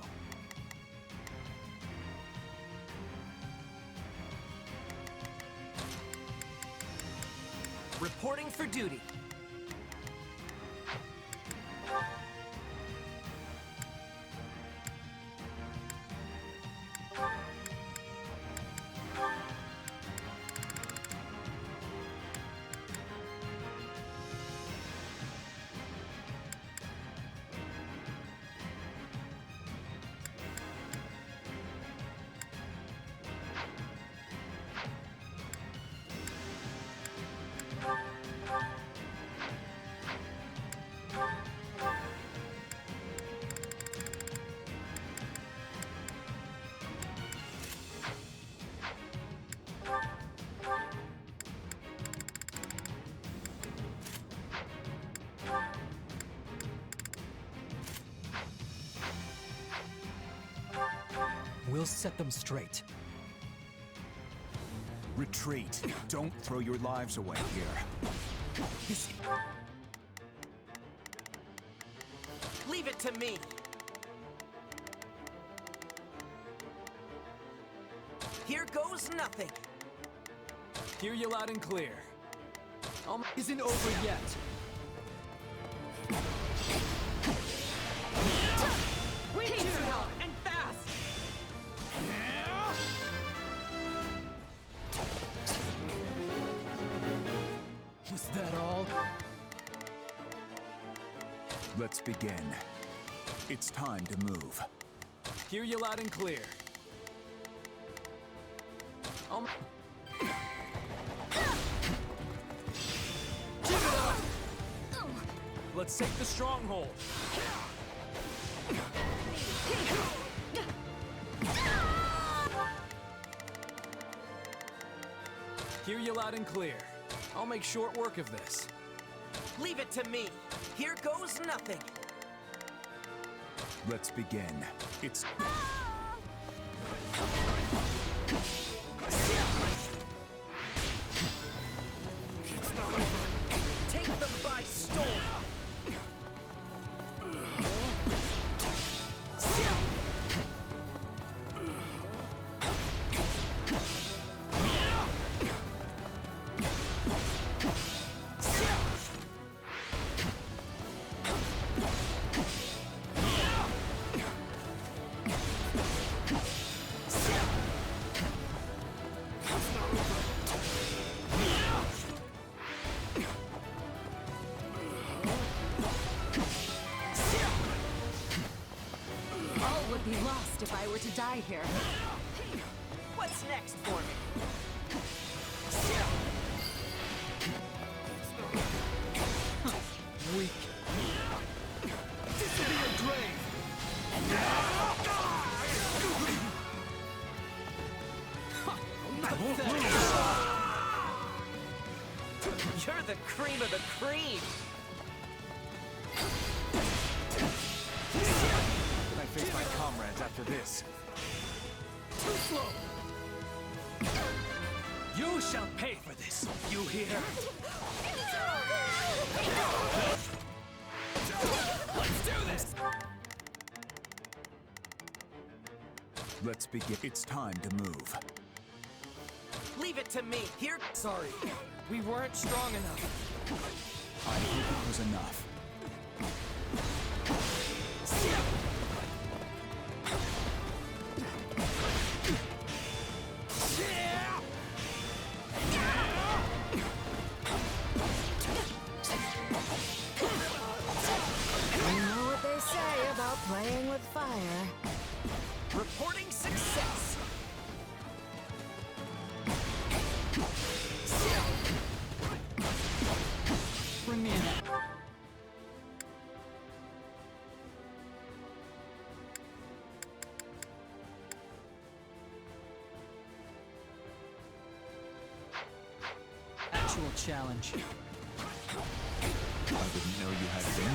Reporting for duty. We'll set them straight. Retreat. Don't throw your lives away here. Leave it to me. Here goes nothing. Hear you loud and clear. Isn't over yet. We need your help, and fast! Is that all? Let's begin. It's time to move. Hear you loud and clear. Let's take the stronghold. Hear you loud and clear. I'll make short work of this. Leave it to me. Here goes nothing. Let's begin. It's... Take them by storm. Be lost if I were to die here. What's next for me? Weak. This will be a grave. You're the cream of the cream. I face my comrades after this. Too slow. You shall pay for this. You hear? Let's do this. Let's begin. It's time to move. Leave it to me. Here. Sorry, we weren't strong enough. I think it was enough. Playing with fire. Reporting success. Bring me in. Actual challenge. I didn't know you had it in you.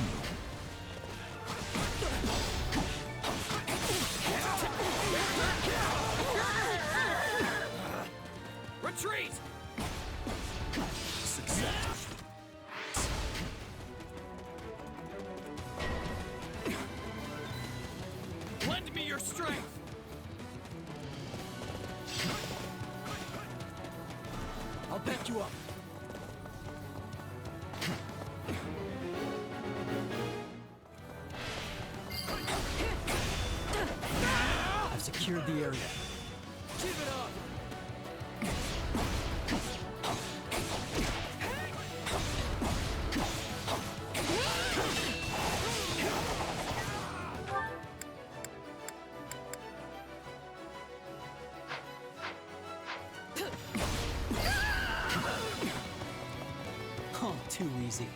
Retreat! Success. Lend me your strength! I'll back you up. secured the area. Keep it up! Oh, too easy.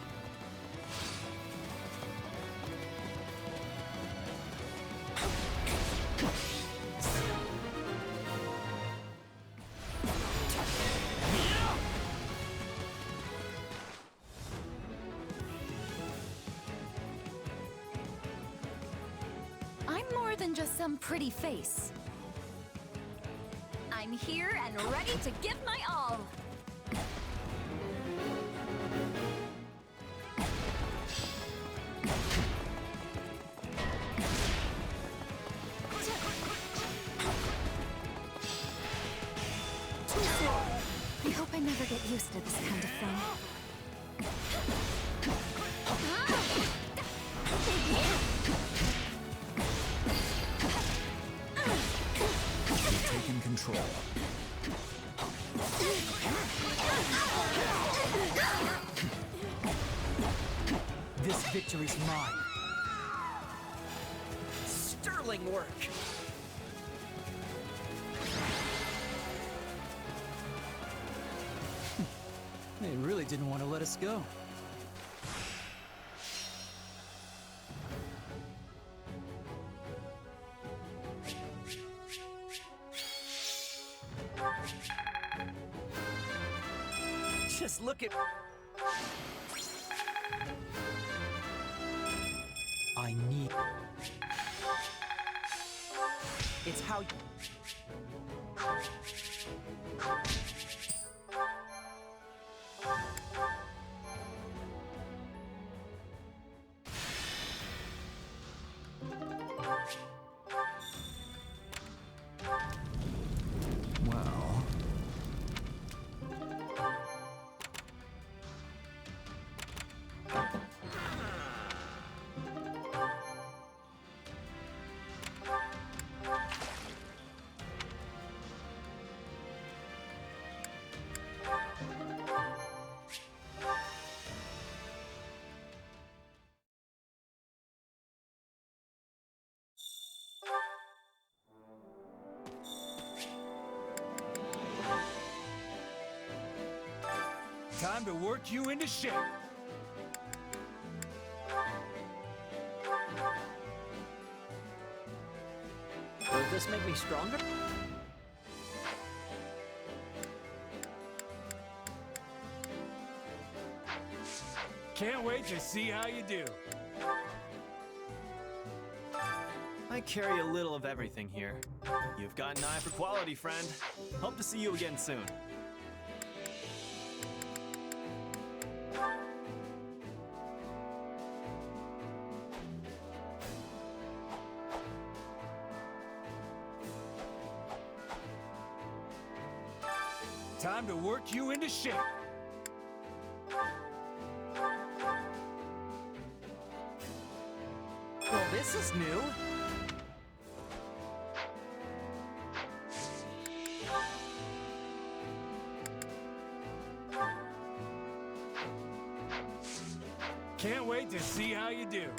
I'm more than just some pretty face. I'm here and ready to give my all. I hope I never get used to this kind of thing. Taken control. This victory's mine. Sterling work! They really didn't want to let us go. Just look at... I need... It's how... Well... Time to work you into shape. Will this make me stronger? Can't wait to see how you do. I carry a little of everything here. You've got an eye for quality, friend. Hope to see you again soon. Time to work you into shape. Well, this is new. Can't wait to see how you do.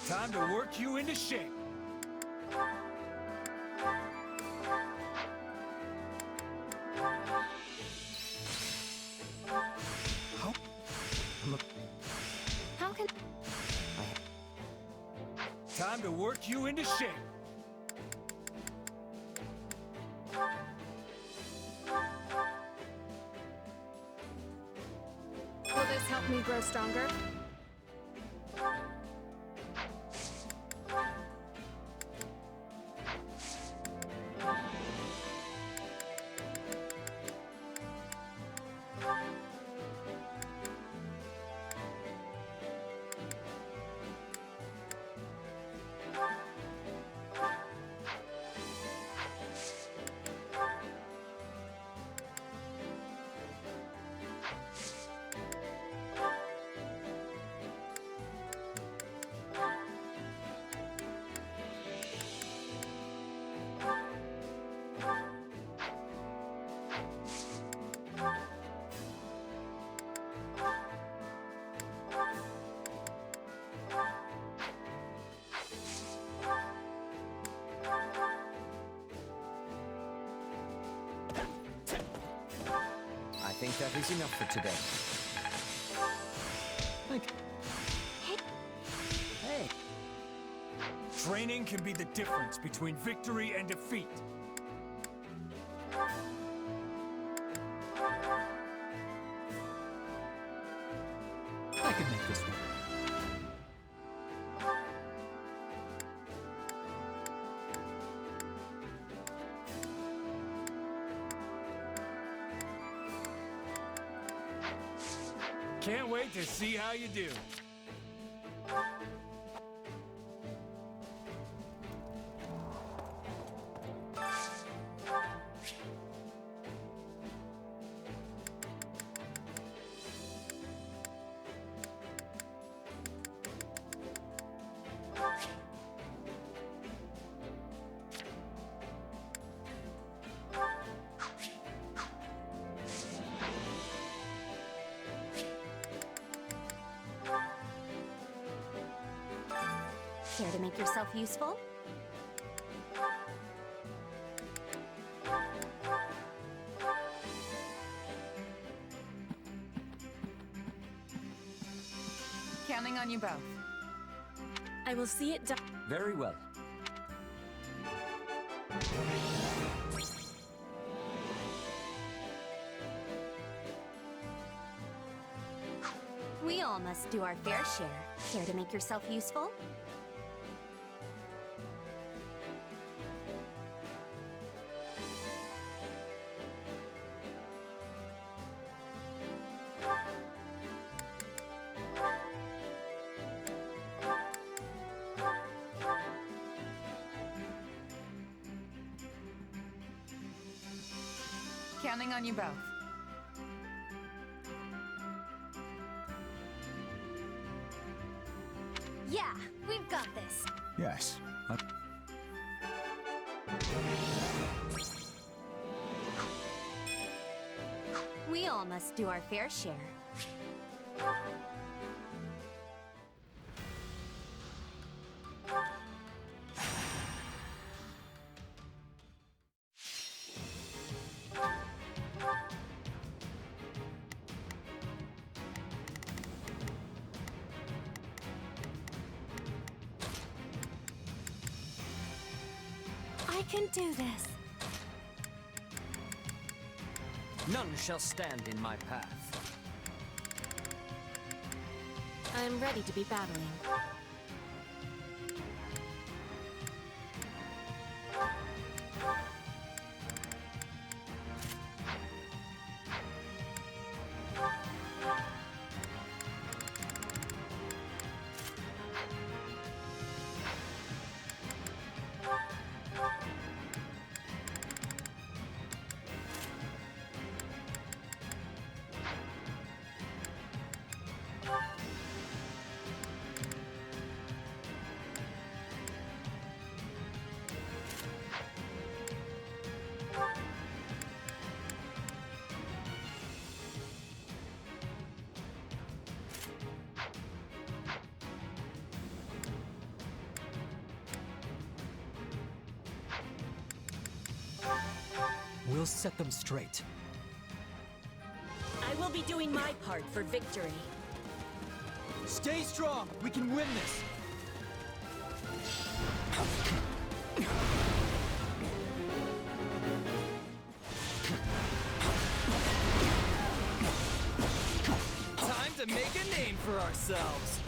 Time to work you into shape. How can... Time to work you into shape. Will this help me grow stronger? think that is enough for today. Hey. Training can be the difference between victory and defeat. I can make this work. Can't wait to see how you do. Care to make yourself useful? Counting on you both. I will see it done. Very well. We all must do our fair share. Care to make yourself useful? Counting on you both. Yeah, we've got this. Yes. We all must do our fair share. I can do this. None shall stand in my path. I'm ready to be battling. We'll set them straight. I will be doing my part for victory. Stay strong! We can win this! Time to make a name for ourselves.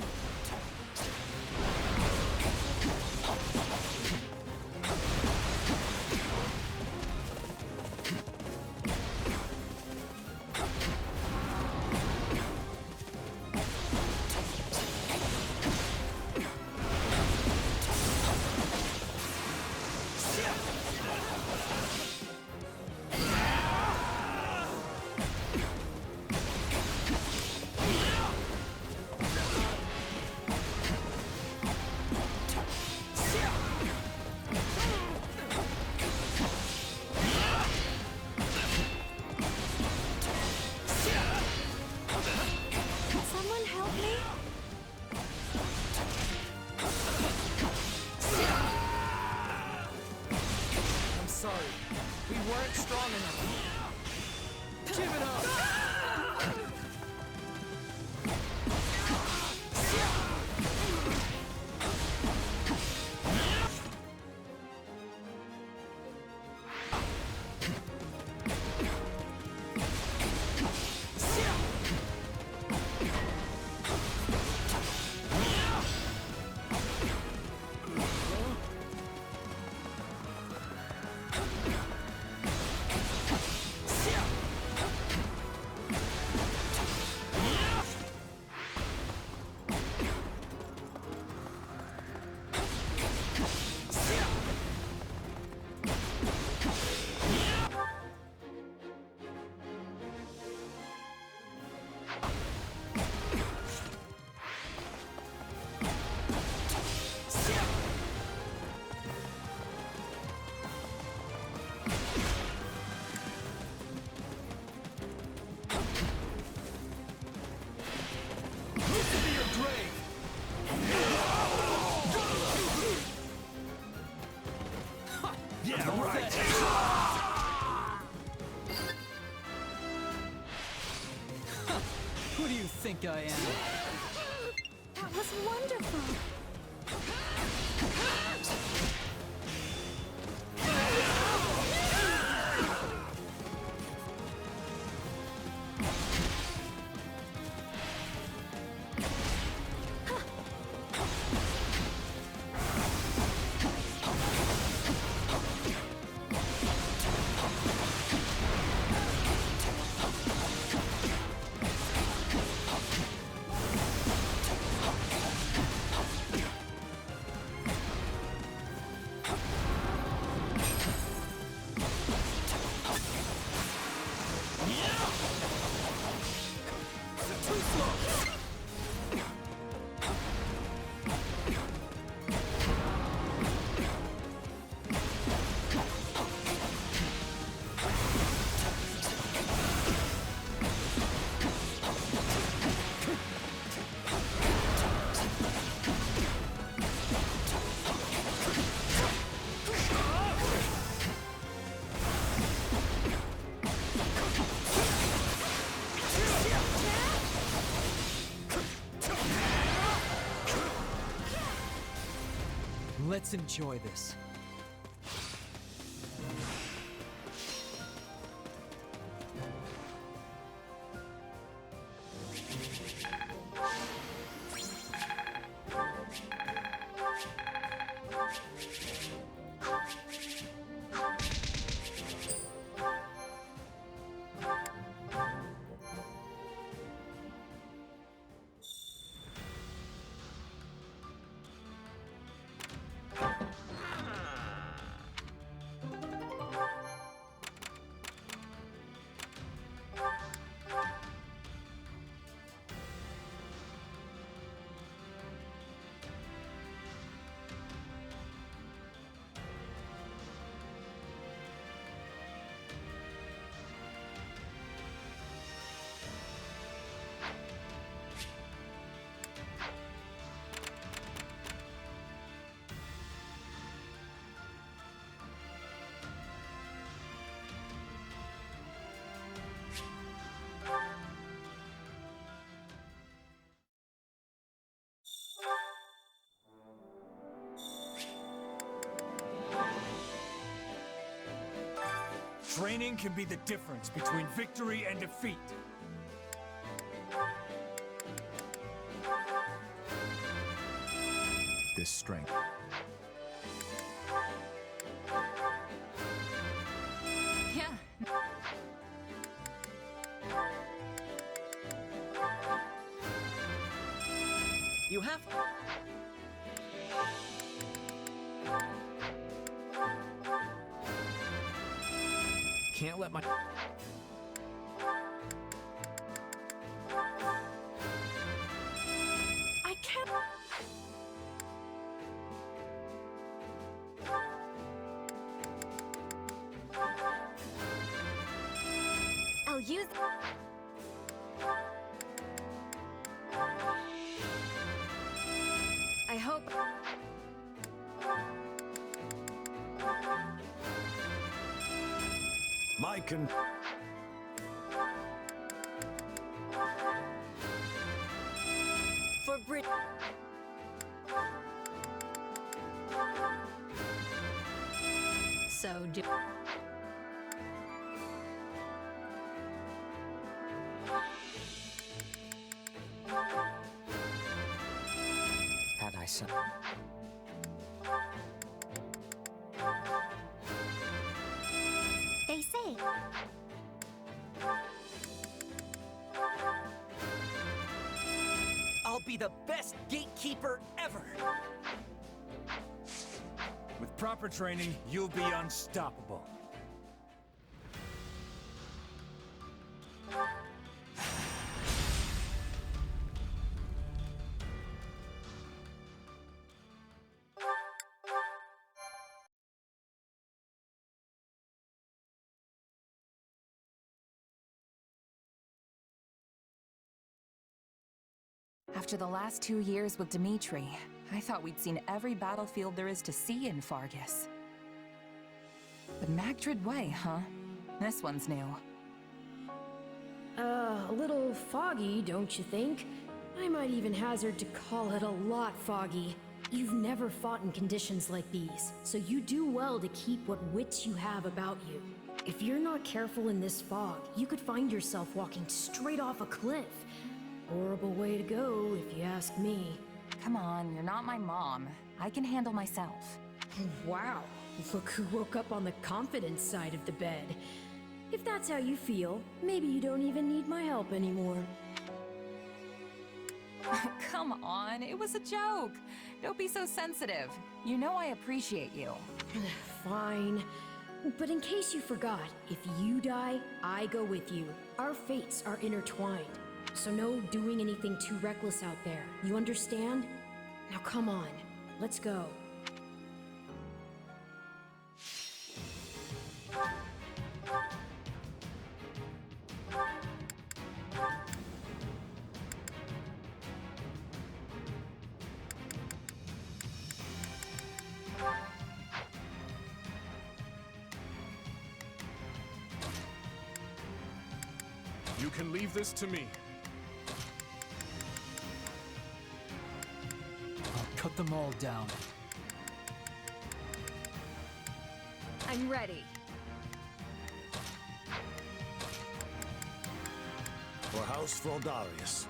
Who do you think I am? That was wonderful. Let's enjoy this. Training can be the difference between victory and defeat. This strength. Yeah. You have... Can't let my... I can't... I'll use... I hope... My con... For Brit. So do. Had I said... They say. I'll be the best gatekeeper ever! With proper training, you'll be unstoppable. After the last 2 years with Dimitri, I thought we'd seen every battlefield there is to see in Fargus. The Magdred Way, huh? This one's new. A little foggy, don't you think? I might even hazard to call it a lot foggy. You've never fought in conditions like these, so you do well to keep what wits you have about you. If you're not careful in this fog, you could find yourself walking straight off a cliff. Horrible way to go, if you ask me. Come on, you're not my mom. I can handle myself. Wow, look who woke up on the confidence side of the bed. If that's how you feel, maybe you don't even need my help anymore. Come on, it was a joke. Don't be so sensitive. You know I appreciate you. Fine. But in case you forgot, if you die, I go with you. Our fates are intertwined. So no doing anything too reckless out there. You understand? Now come on, let's go. You can leave this to me. I'll cut them all down. I'm ready. For House Fraldarius.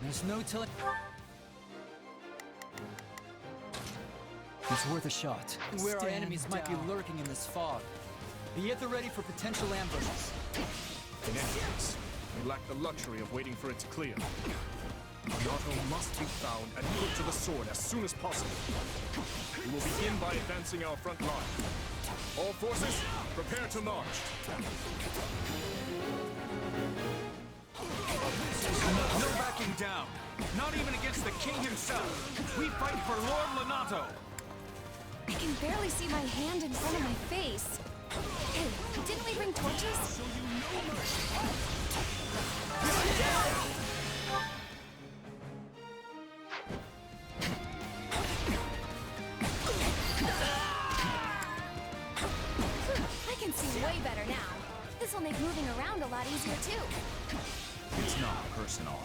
There's no telling. It's worth a shot. Where our enemies might be lurking in this fog. Be at the ready for potential ambushes. In any case, we lack the luxury of waiting for it to clear. Nato must be found and put to the sword as soon as possible. We will begin by advancing our front line. All forces, prepare to march. No backing down. Not even against the king himself. We fight for Lord Lonato. I can barely see my hand in front of my face. Hey, didn't we bring torches? So you know mercy. I can see way better now. This will make moving around a lot easier too. It's not personal.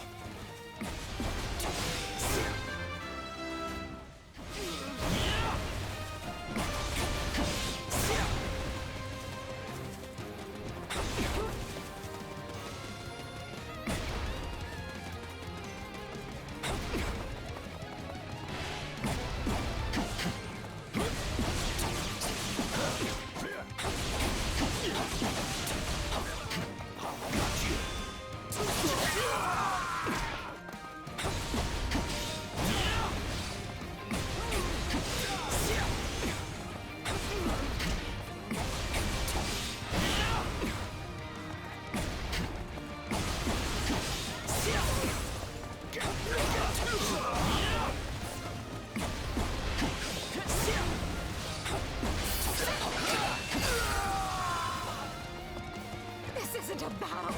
This isn't a battle.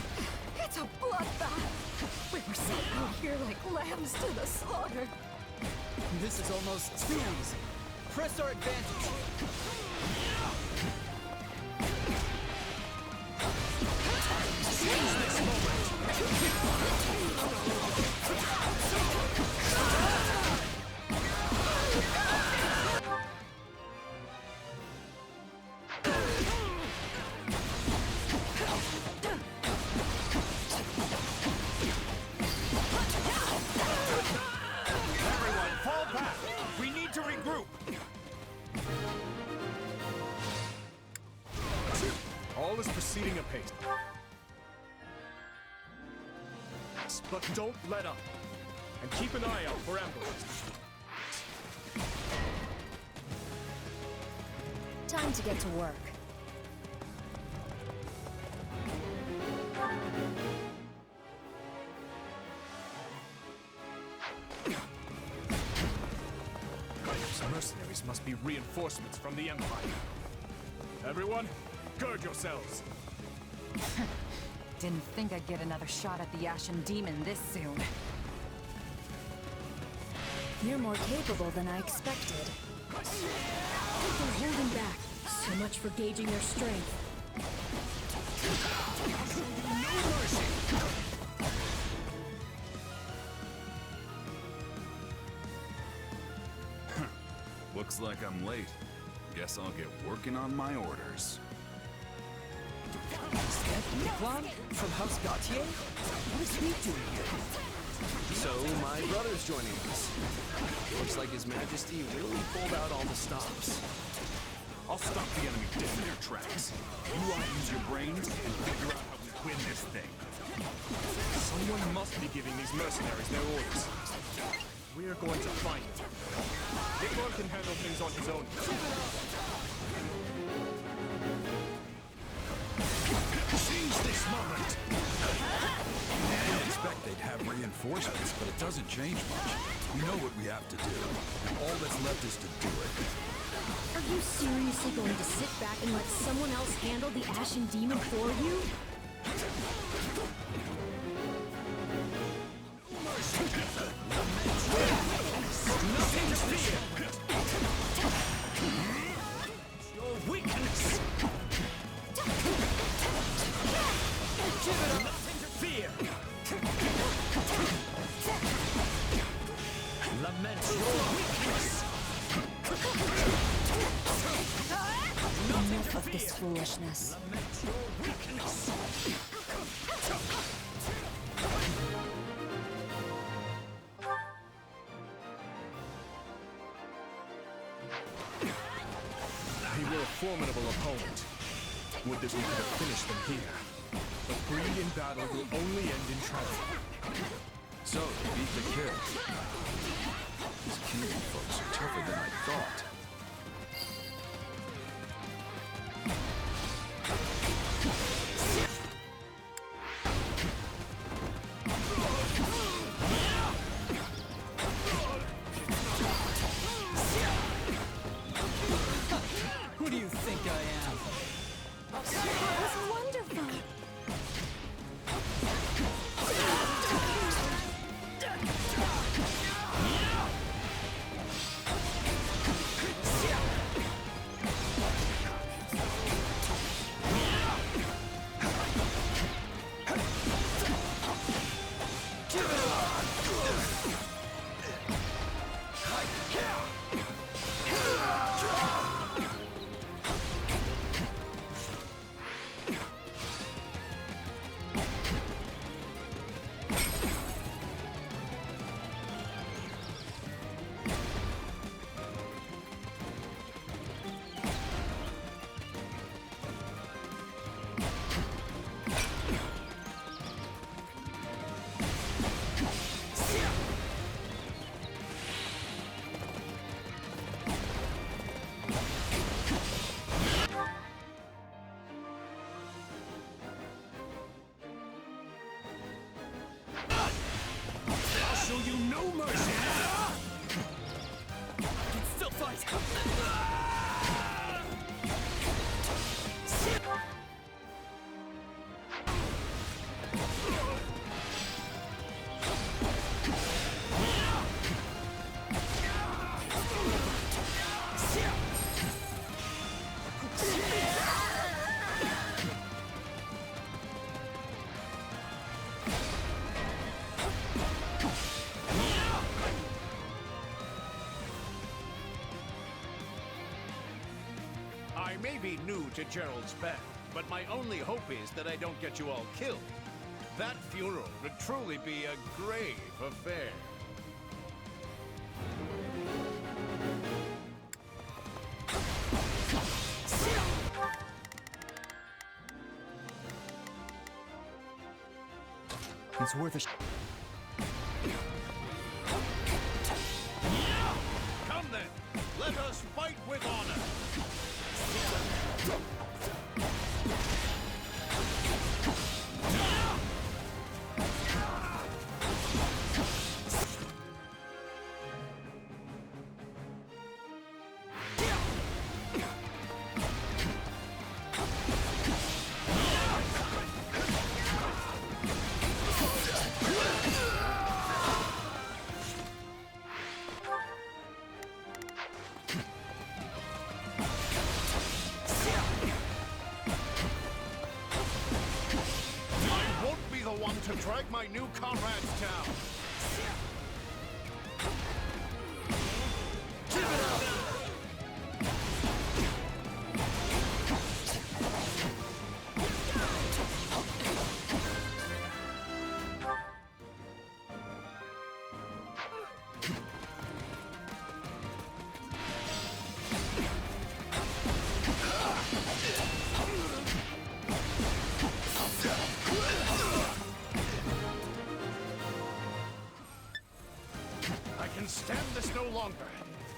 It's a bloodbath. We were sent out here like lambs to the slaughter. This is almost too easy. Press our advantage. Seize this moment. proceeding apace. But don't let up. And keep an eye out for ambushes. Time to get to work. These mercenaries must be reinforcements from the Empire. Everyone, gird yourselves. Didn't think I'd get another shot at the Ashen Demon this soon. You're more capable than I expected. They're holding back. So much for gauging their strength. No mercy! Looks like I'm late. Guess I'll get working on my orders. Gleam from House Gautier? What is he doing here? So, my brother's joining us. Looks like His Majesty really pulled out all the stops. I'll stop the enemy dead in their tracks. You want to use your brains and figure out how we win this thing. Someone must be giving these mercenaries their orders. We're going to find them. Nickon can handle things on his own. Seize this moment! I didn't expect they'd have reinforcements, but it doesn't change much. We know what we have to do, and all that's left is to do it. Are you seriously going to sit back and let someone else handle the Ashen Demon for you? Nothing to fear! Your weakness! Give it up! Nothing to fear! Lament your weakness! Enough of this foolishness. Lament your weakness! They were a formidable opponent. Would that we could have finished them here. But greed in battle will only end in tragedy. So, you beat the kid. These kingdom folks are tougher than I thought. Who do you think I am? That was wonderful. I'll show you no mercy! Still fight! I may be new to Gerald's band, but my only hope is that I don't get you all killed. That funeral would truly be a grave affair. It's worth a Come then, let us fight with honor. To drag my new comrades down. I can stand this no longer.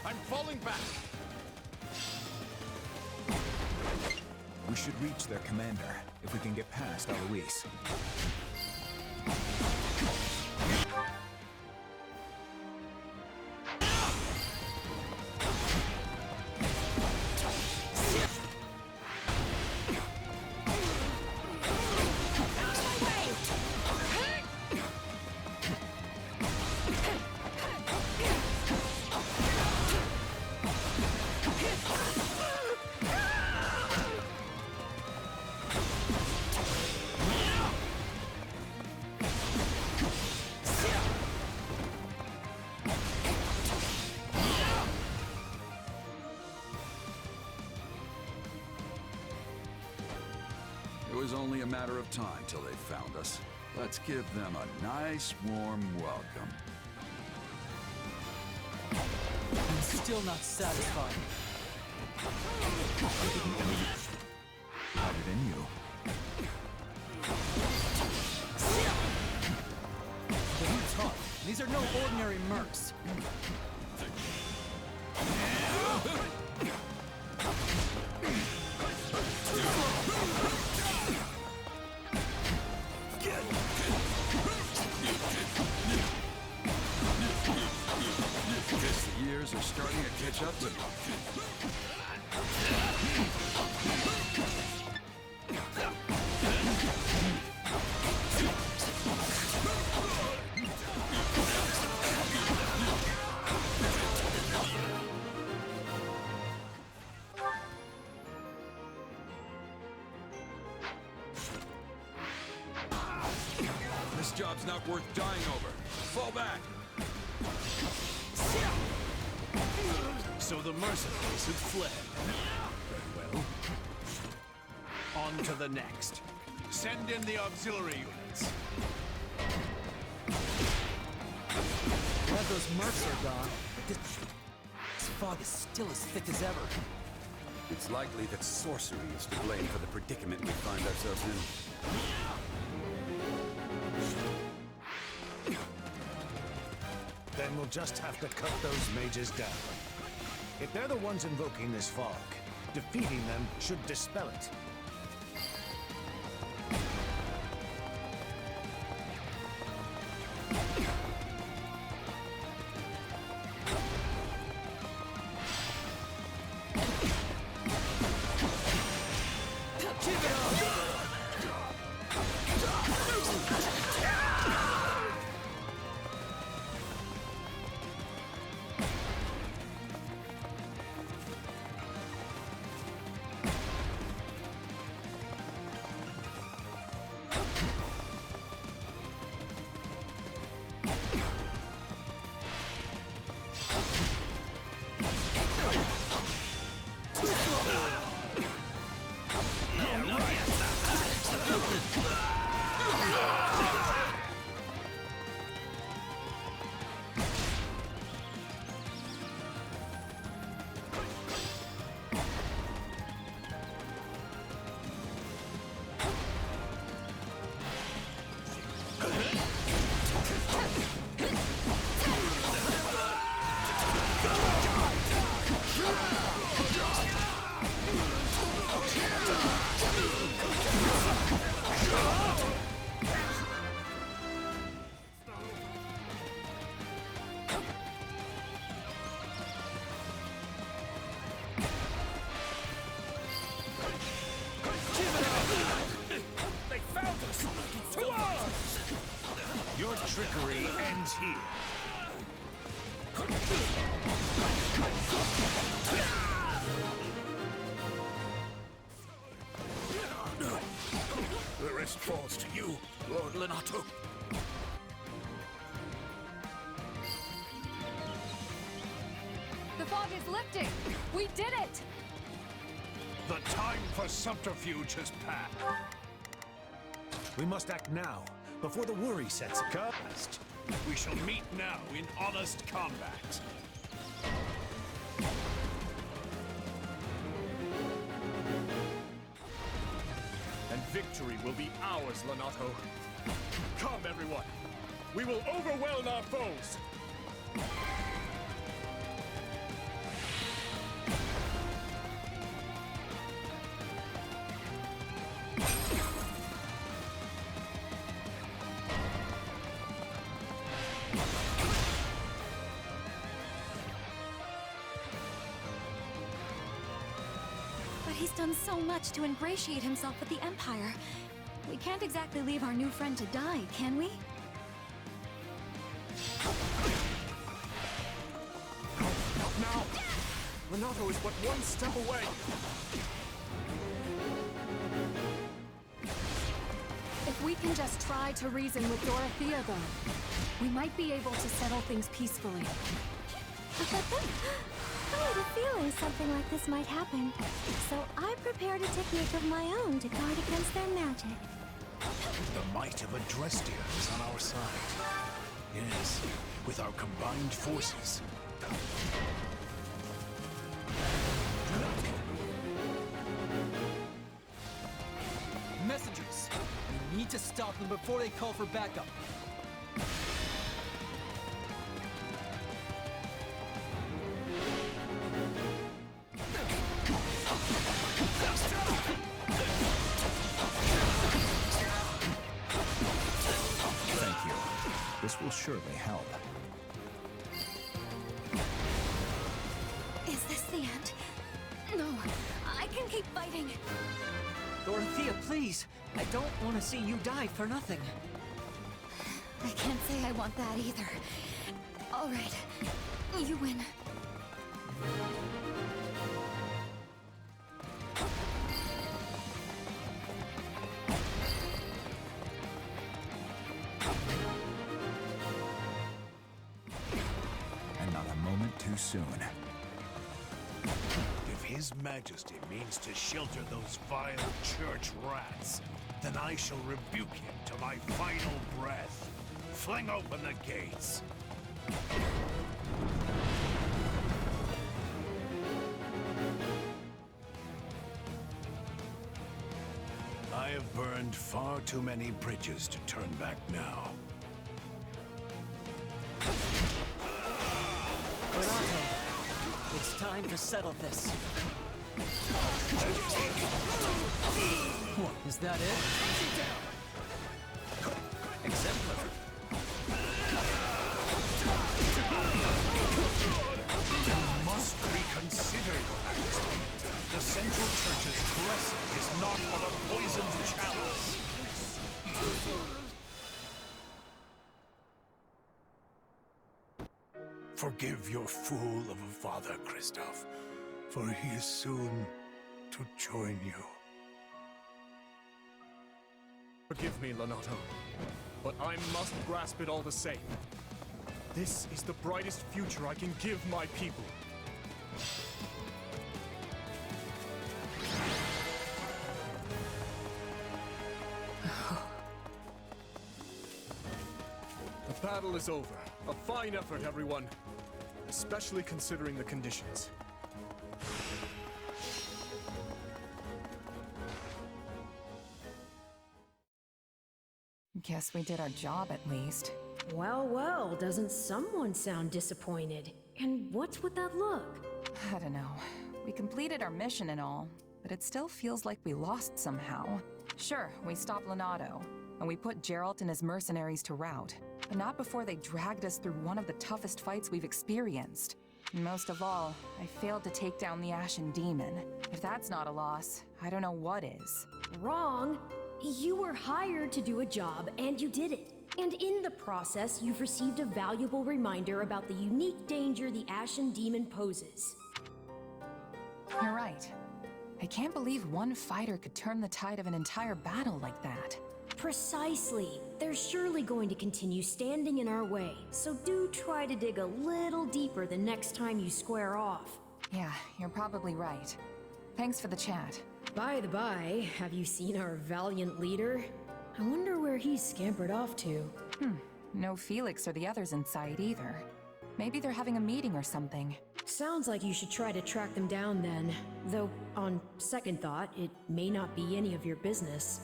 I'm falling back. We should reach their commander if we can get past Eloise. It was only a matter of time till they found us. Let's give them a nice, warm welcome. I'm still not satisfied. How did in you? But you tough. These are no ordinary mercs. Guess the years are starting to catch up to me. This job's not worth dying over. Fall back. So the mercenaries had fled. Very well. On to the next. Send in the auxiliary units. Glad those mercs are gone. This fog is still as thick as ever. It's likely that sorcery is to blame for the predicament we find ourselves in. Then we'll just have to cut those mages down. If they're the ones invoking this fog, defeating them should dispel it. ends here. The rest falls to you, Lord Lenato. The fog is lifting! We did it! The time for subterfuge has passed. We must act now, before the worry sets in. We shall meet now in honest combat. And victory will be ours, Lenato. Come, everyone! We will overwhelm our foes! But he's done so much to ingratiate himself with the Empire. We can't exactly leave our new friend to die, can we? Not now! Lenato is but one step away! If we can just try to reason with Dorothea, though, we might be able to settle things peacefully. I had a feeling something like this might happen, so I prepared a technique of my own to guard against their magic. The might of Adrestia is on our side. Yes, with our combined forces. Messengers! We need to stop them before they call for backup. Thank you. This will surely help. Is this the end? No, I can keep fighting. Dorothea, please! I don't want to see you die for nothing. I can't say I want that either. All right, you win. And not a moment too soon. If His Majesty means to shelter those vile church rats, then I shall rebuke him to my final breath. Fling open the gates. I have burned far too many bridges to turn back now. Renato, it's time to settle this. What, is that it? Exemplar. You must reconsider, Your Majesty. The Central Church's blessing is not on a poisoned chalice. Forgive your fool of a father, Kristoff, for he is soon to join you. Forgive me, Lenato, but I must grasp it all the same. This is the brightest future I can give my people. The battle is over. A fine effort, everyone. Especially considering the conditions. Guess we did our job at least. Well, well, doesn't someone sound disappointed? And what's with that look? I don't know. We completed our mission and all, but it still feels like we lost somehow. Sure, we stopped Lenato, and we put Geralt and his mercenaries to rout, but not before they dragged us through one of the toughest fights we've experienced. And most of all, I failed to take down the Ashen Demon. If that's not a loss, I don't know what is. Wrong. You were hired to do a job, and you did it. And in the process, you've received a valuable reminder about the unique danger the Ashen Demon poses. You're right. I can't believe one fighter could turn the tide of an entire battle like that. Precisely. They're surely going to continue standing in our way, so do try to dig a little deeper the next time you square off. Yeah, you're probably right. Thanks for the chat. By the by, have you seen our valiant leader? I wonder where he's scampered off to. No Felix or the others in sight either. Maybe they're having a meeting or something. Sounds like you should try to track them down then. Though, on second thought, it may not be any of your business.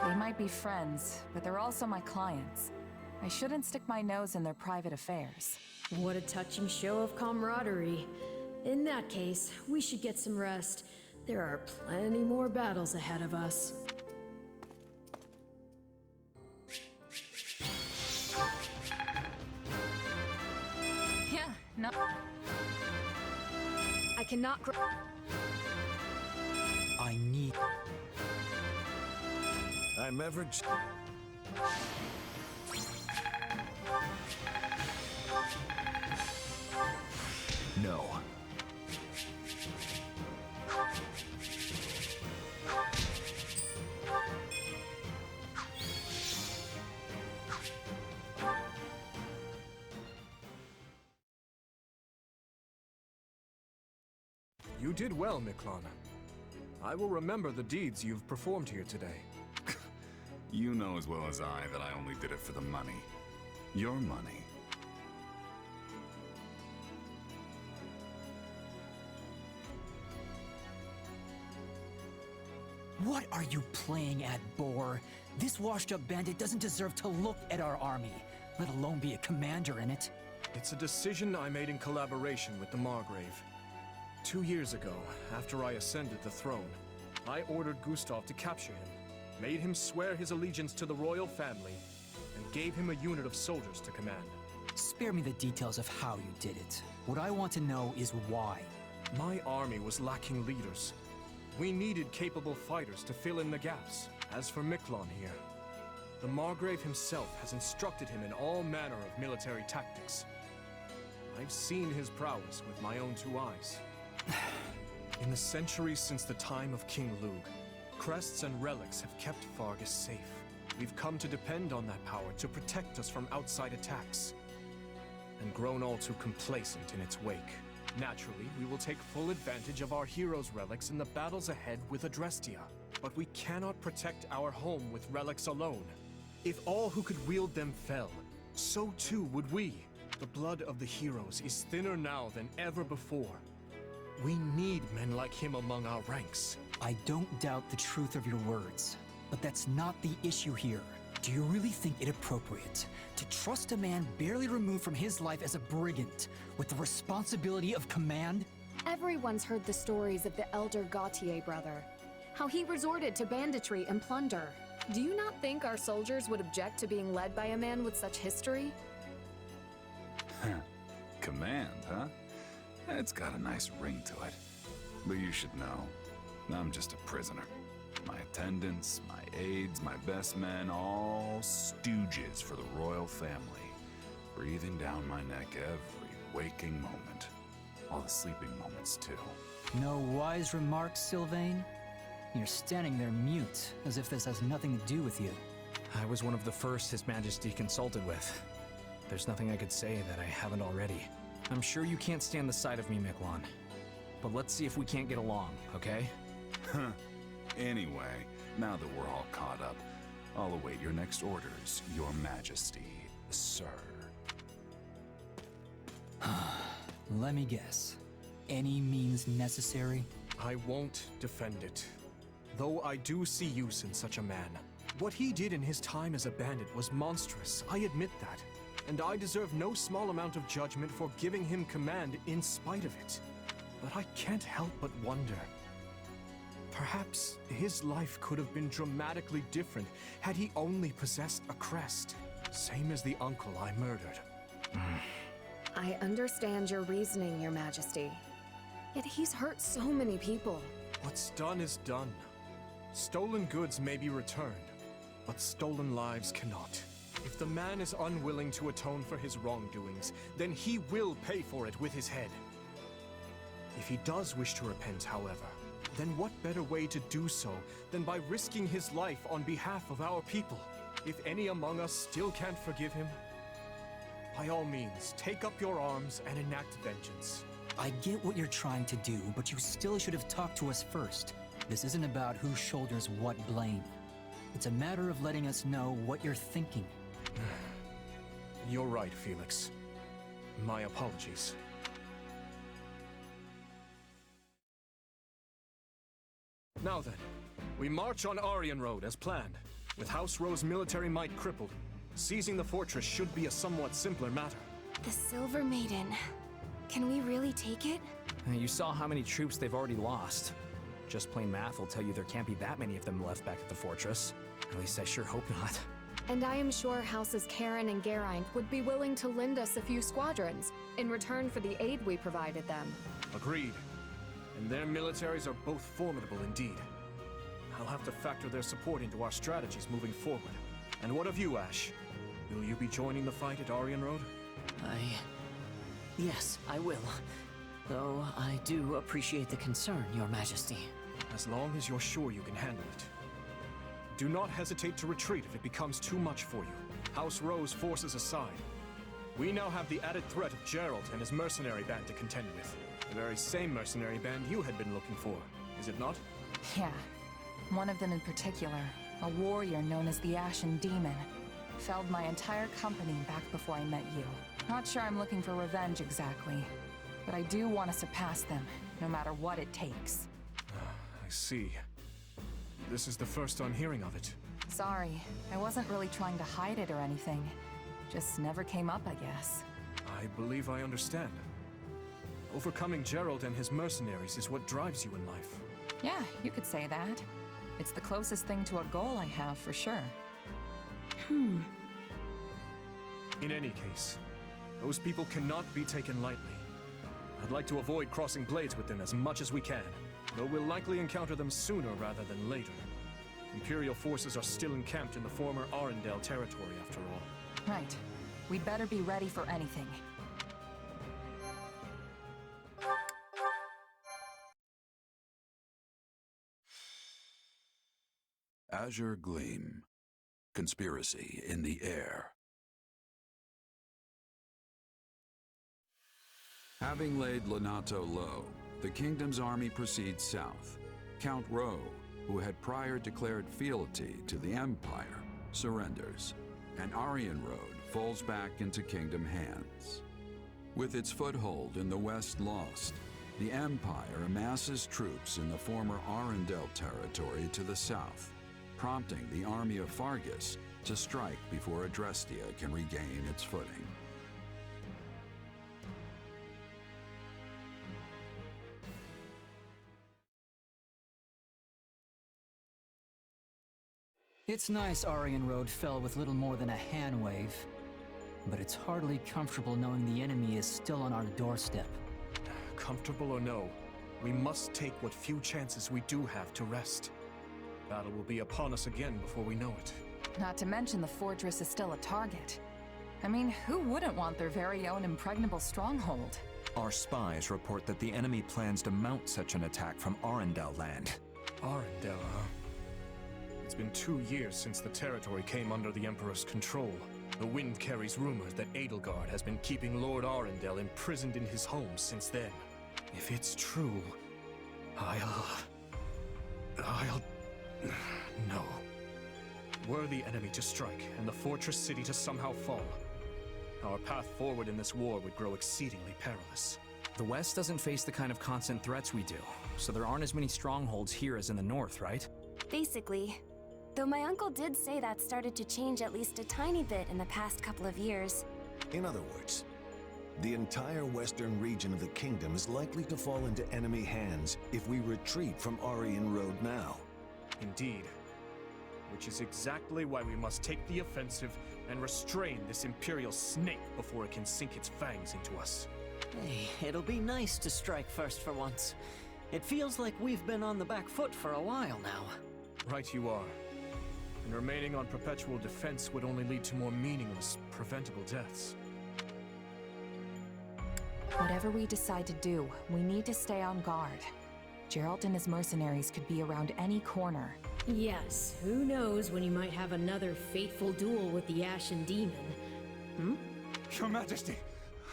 They might be friends, but they're also my clients. I shouldn't stick my nose in their private affairs. What a touching show of camaraderie. In that case, we should get some rest. There are plenty more battles ahead of us. Yeah, no. I cannot I need... I'm ever... No. You did well, Miklana. I will remember the deeds you've performed here today. You know as well as I that I only did it for the money. Your money. What are you playing at, Boar? This washed-up bandit doesn't deserve to look at our army, let alone be a commander in it. It's a decision I made in collaboration with the Margrave. 2 years ago, after I ascended the throne, I ordered Gustav to capture him, made him swear his allegiance to the royal family, and gave him a unit of soldiers to command. Spare me the details of how you did it. What I want to know is why. My army was lacking leaders. We needed capable fighters to fill in the gaps. As for Miklon here, the Margrave himself has instructed him in all manner of military tactics. I've seen his prowess with my own 2 eyes. In the centuries since the time of King Lug, crests and relics have kept Fargus safe. We've come to depend on that power to protect us from outside attacks, and grown all too complacent in its wake. Naturally, we will take full advantage of our heroes' relics in the battles ahead with Adrestia, but we cannot protect our home with relics alone. If all who could wield them fell, so too would we. The blood of the heroes is thinner now than ever before. We need men like him among our ranks. I don't doubt the truth of your words, but that's not the issue here. Do you really think it appropriate to trust a man barely removed from his life as a brigand with the responsibility of command? Everyone's heard the stories of the elder Gautier brother, how he resorted to banditry and plunder. Do you not think our soldiers would object to being led by a man with such history? Command, huh? It's got a nice ring to it. But you should know, I'm just a prisoner. My attendants, my aides, my best men, all stooges for the royal family. Breathing down my neck every waking moment. All the sleeping moments, too. No wise remarks, Sylvain? You're standing there mute, as if this has nothing to do with you. I was one of the first His Majesty consulted with. There's nothing I could say that I haven't already. I'm sure you can't stand the sight of me, Miklon. But let's see if we can't get along, okay? Anyway, now that we're all caught up, I'll await your next orders, Your Majesty, sir. Let me guess. Any means necessary? I won't defend it. Though I do see use in such a man. What he did in his time as a bandit was monstrous, I admit that. And I deserve no small amount of judgment for giving him command in spite of it. But I can't help but wonder. Perhaps his life could have been dramatically different had he only possessed a crest. Same as the uncle I murdered. I understand your reasoning, Your Majesty. Yet he's hurt so many people. What's done is done. Stolen goods may be returned, but stolen lives cannot. If the man is unwilling to atone for his wrongdoings, then he will pay for it with his head. If he does wish to repent, however, then what better way to do so than by risking his life on behalf of our people? If any among us still can't forgive him, by all means, take up your arms and enact vengeance. I get what you're trying to do, but you still should have talked to us first. This isn't about who shoulders what blame. It's a matter of letting us know what you're thinking. You're right, Felix. My apologies. Now then, we march on Aryan Road as planned. With House Rowe's military might crippled, seizing the fortress should be a somewhat simpler matter. The Silver Maiden. Can we really take it? You saw how many troops they've already lost. Just plain math will tell you there can't be that many of them left back at the fortress. At least I sure hope not. And I am sure Houses Karen and Geraint would be willing to lend us a few squadrons in return for the aid we provided them. Agreed. And their militaries are both formidable indeed. I'll have to factor their support into our strategies moving forward. And what of you, Ash? Will you be joining the fight at Aryan Road? Yes, I will. Though I do appreciate the concern, Your Majesty. As long as you're sure you can handle it. Do not hesitate to retreat if it becomes too much for you. House Rowe's forces aside, we now have the added threat of Geralt and his mercenary band to contend with. The very same mercenary band you had been looking for, is it not? Yeah. One of them in particular, a warrior known as the Ashen Demon, felled my entire company back before I met you. Not sure I'm looking for revenge exactly, but I do want to surpass them, no matter what it takes. I see. This is the first I'm hearing of it. Sorry, I wasn't really trying to hide it or anything. Just never came up, I guess. I believe I understand. Overcoming Geralt and his mercenaries is what drives you in life. Yeah, you could say that. It's the closest thing to a goal I have, for sure. In any case, those people cannot be taken lightly. I'd like to avoid crossing blades with them as much as we can, though we'll likely encounter them sooner rather than later. Imperial forces are still encamped in the former Arendelle territory, after all. Right. We'd better be ready for anything. Azure Gleam. Conspiracy in the air. Having laid Lonato low, the kingdom's army proceeds south. Count Rowe, who had prior declared fealty to the Empire, surrenders, and Aryan Road falls back into kingdom hands. With its foothold in the west lost, the Empire amasses troops in the former Arendelle territory to the south, prompting the army of Fargus to strike before Adrestia can regain its footing. It's nice Aryan Road fell with little more than a hand wave, but it's hardly comfortable knowing the enemy is still on our doorstep. Comfortable or no, we must take what few chances we do have to rest. Battle will be upon us again before we know it. Not to mention the fortress is still a target. I mean, who wouldn't want their very own impregnable stronghold? Our spies report that the enemy plans to mount such an attack from Arendelle land. Arendelle, huh? It's been 2 years since the territory came under the Emperor's control. The wind carries rumors that Edelgard has been keeping Lord Arendelle imprisoned in his home since then. If it's true, I'll... No. Were the enemy to strike, and the fortress city to somehow fall, our path forward in this war would grow exceedingly perilous. The West doesn't face the kind of constant threats we do, so there aren't as many strongholds here as in the North, right? Basically. Though my uncle did say that started to change at least a tiny bit in the past couple of years. In other words, the entire western region of the kingdom is likely to fall into enemy hands if we retreat from Aryan Road now. Indeed. Which is exactly why we must take the offensive and restrain this Imperial snake before it can sink its fangs into us. Hey, it'll be nice to strike first for once. It feels like we've been on the back foot for a while now. Right you are. And remaining on perpetual defense would only lead to more meaningless, preventable deaths. Whatever we decide to do, we need to stay on guard. Geralt and his mercenaries could be around any corner. Yes, who knows when you might have another fateful duel with the Ashen Demon. Hmm? Your Majesty,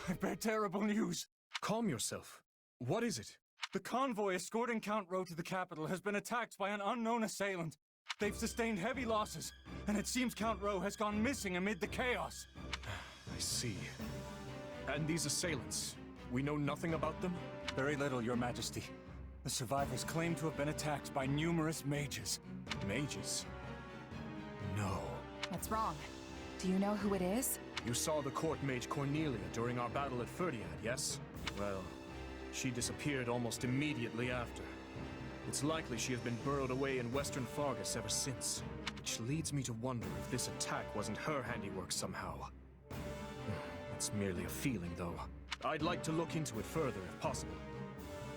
I bear terrible news. Calm yourself. What is it? The convoy escorting Count Rowe to the capital has been attacked by an unknown assailant. They've sustained heavy losses, and it seems Count Rowe has gone missing amid the chaos. I see. And these assailants, we know nothing about them? Very little, Your Majesty. The survivors claim to have been attacked by numerous mages. Mages? No. What's wrong? Do you know who it is? You saw the court mage Cornelia during our battle at Ferdiad, yes? Well, she disappeared almost immediately after. It's likely she has been burrowed away in western Fargus ever since. Which leads me to wonder if this attack wasn't her handiwork somehow. It's merely a feeling, though. I'd like to look into it further, if possible.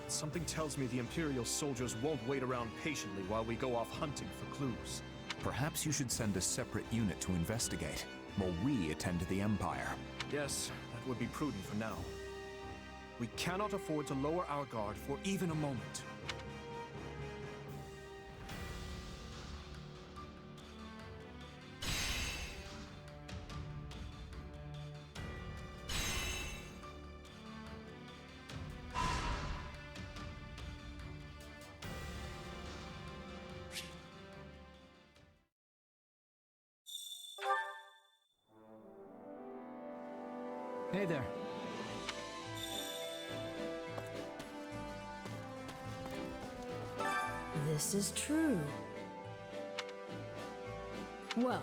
Something tells me the Imperial soldiers won't wait around patiently while we go off hunting for clues. Perhaps you should send a separate unit to investigate, while we attend to the Empire. Yes, that would be prudent for now. We cannot afford to lower our guard for even a moment. Hey there. This is true. Well.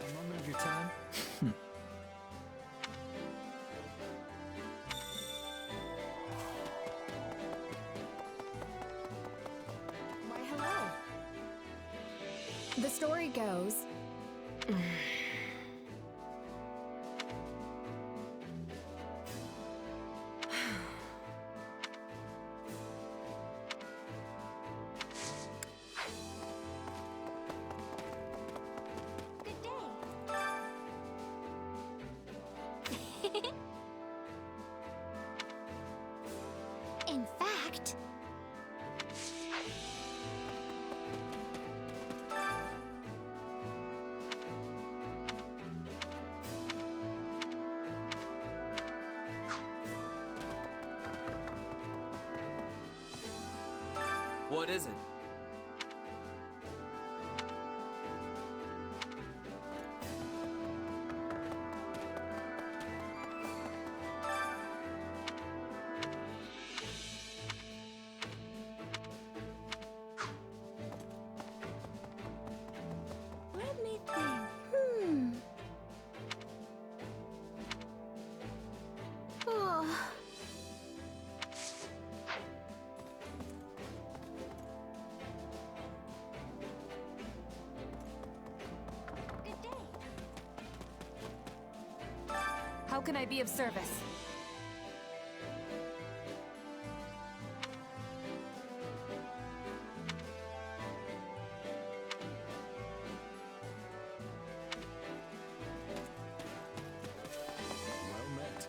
A moment of your time? Why, hello. The story goes... In fact... What is it? Let me think. Oh. How can I be of service? Well met.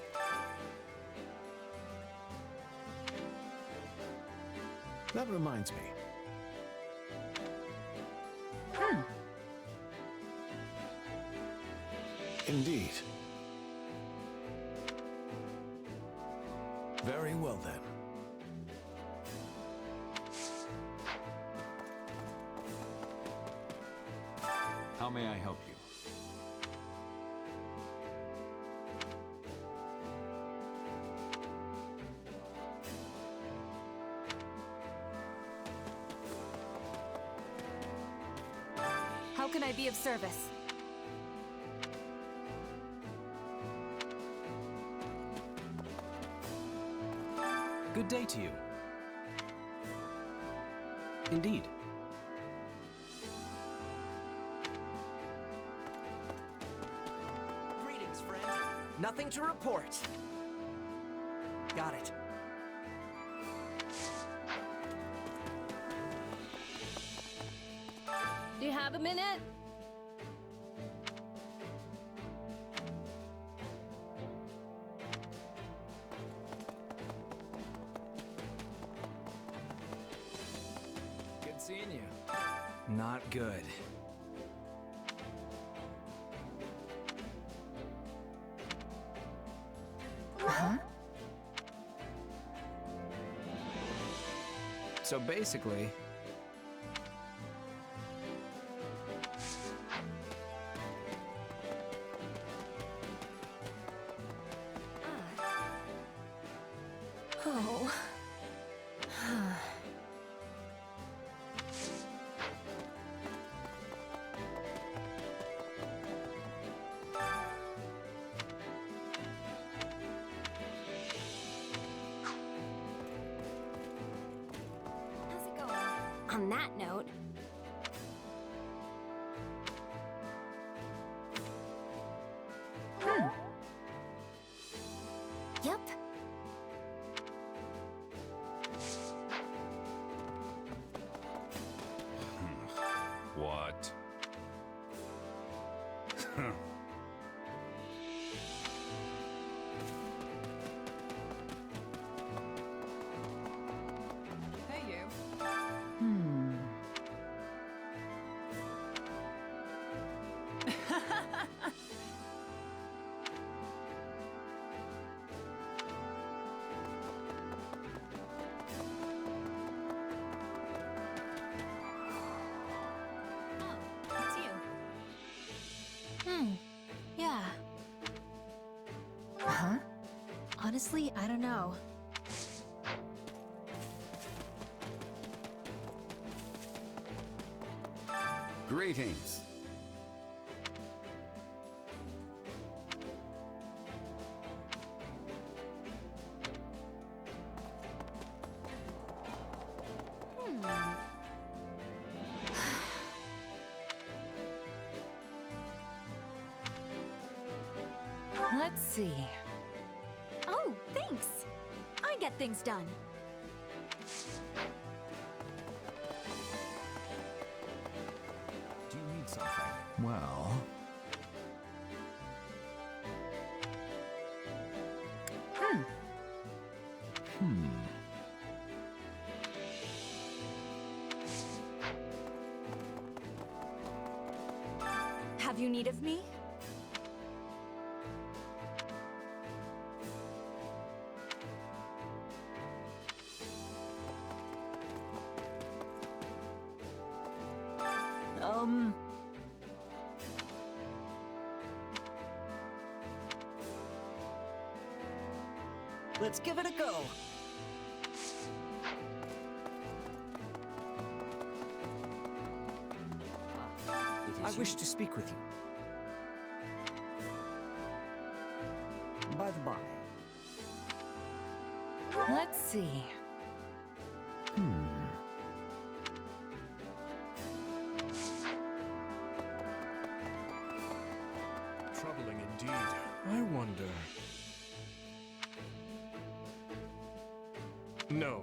That reminds me. Indeed. Very well then. How may I help you? How can I be of service? Good day to you. Indeed. Greetings, friend. Nothing to report. Got it. have a minute? Good seeing you. Not good. Huh? So basically, Oh. How's it going? On that note, Yep. What? Hey, you. It's you. Yeah. Huh? Honestly, I don't know. Greetings. Let's see. Oh, thanks. I get things done. Do you need something? Well... Have you need of me? Let's give it a go. I wish to speak with you. By the by. Let's see. Troubling indeed. I wonder... No,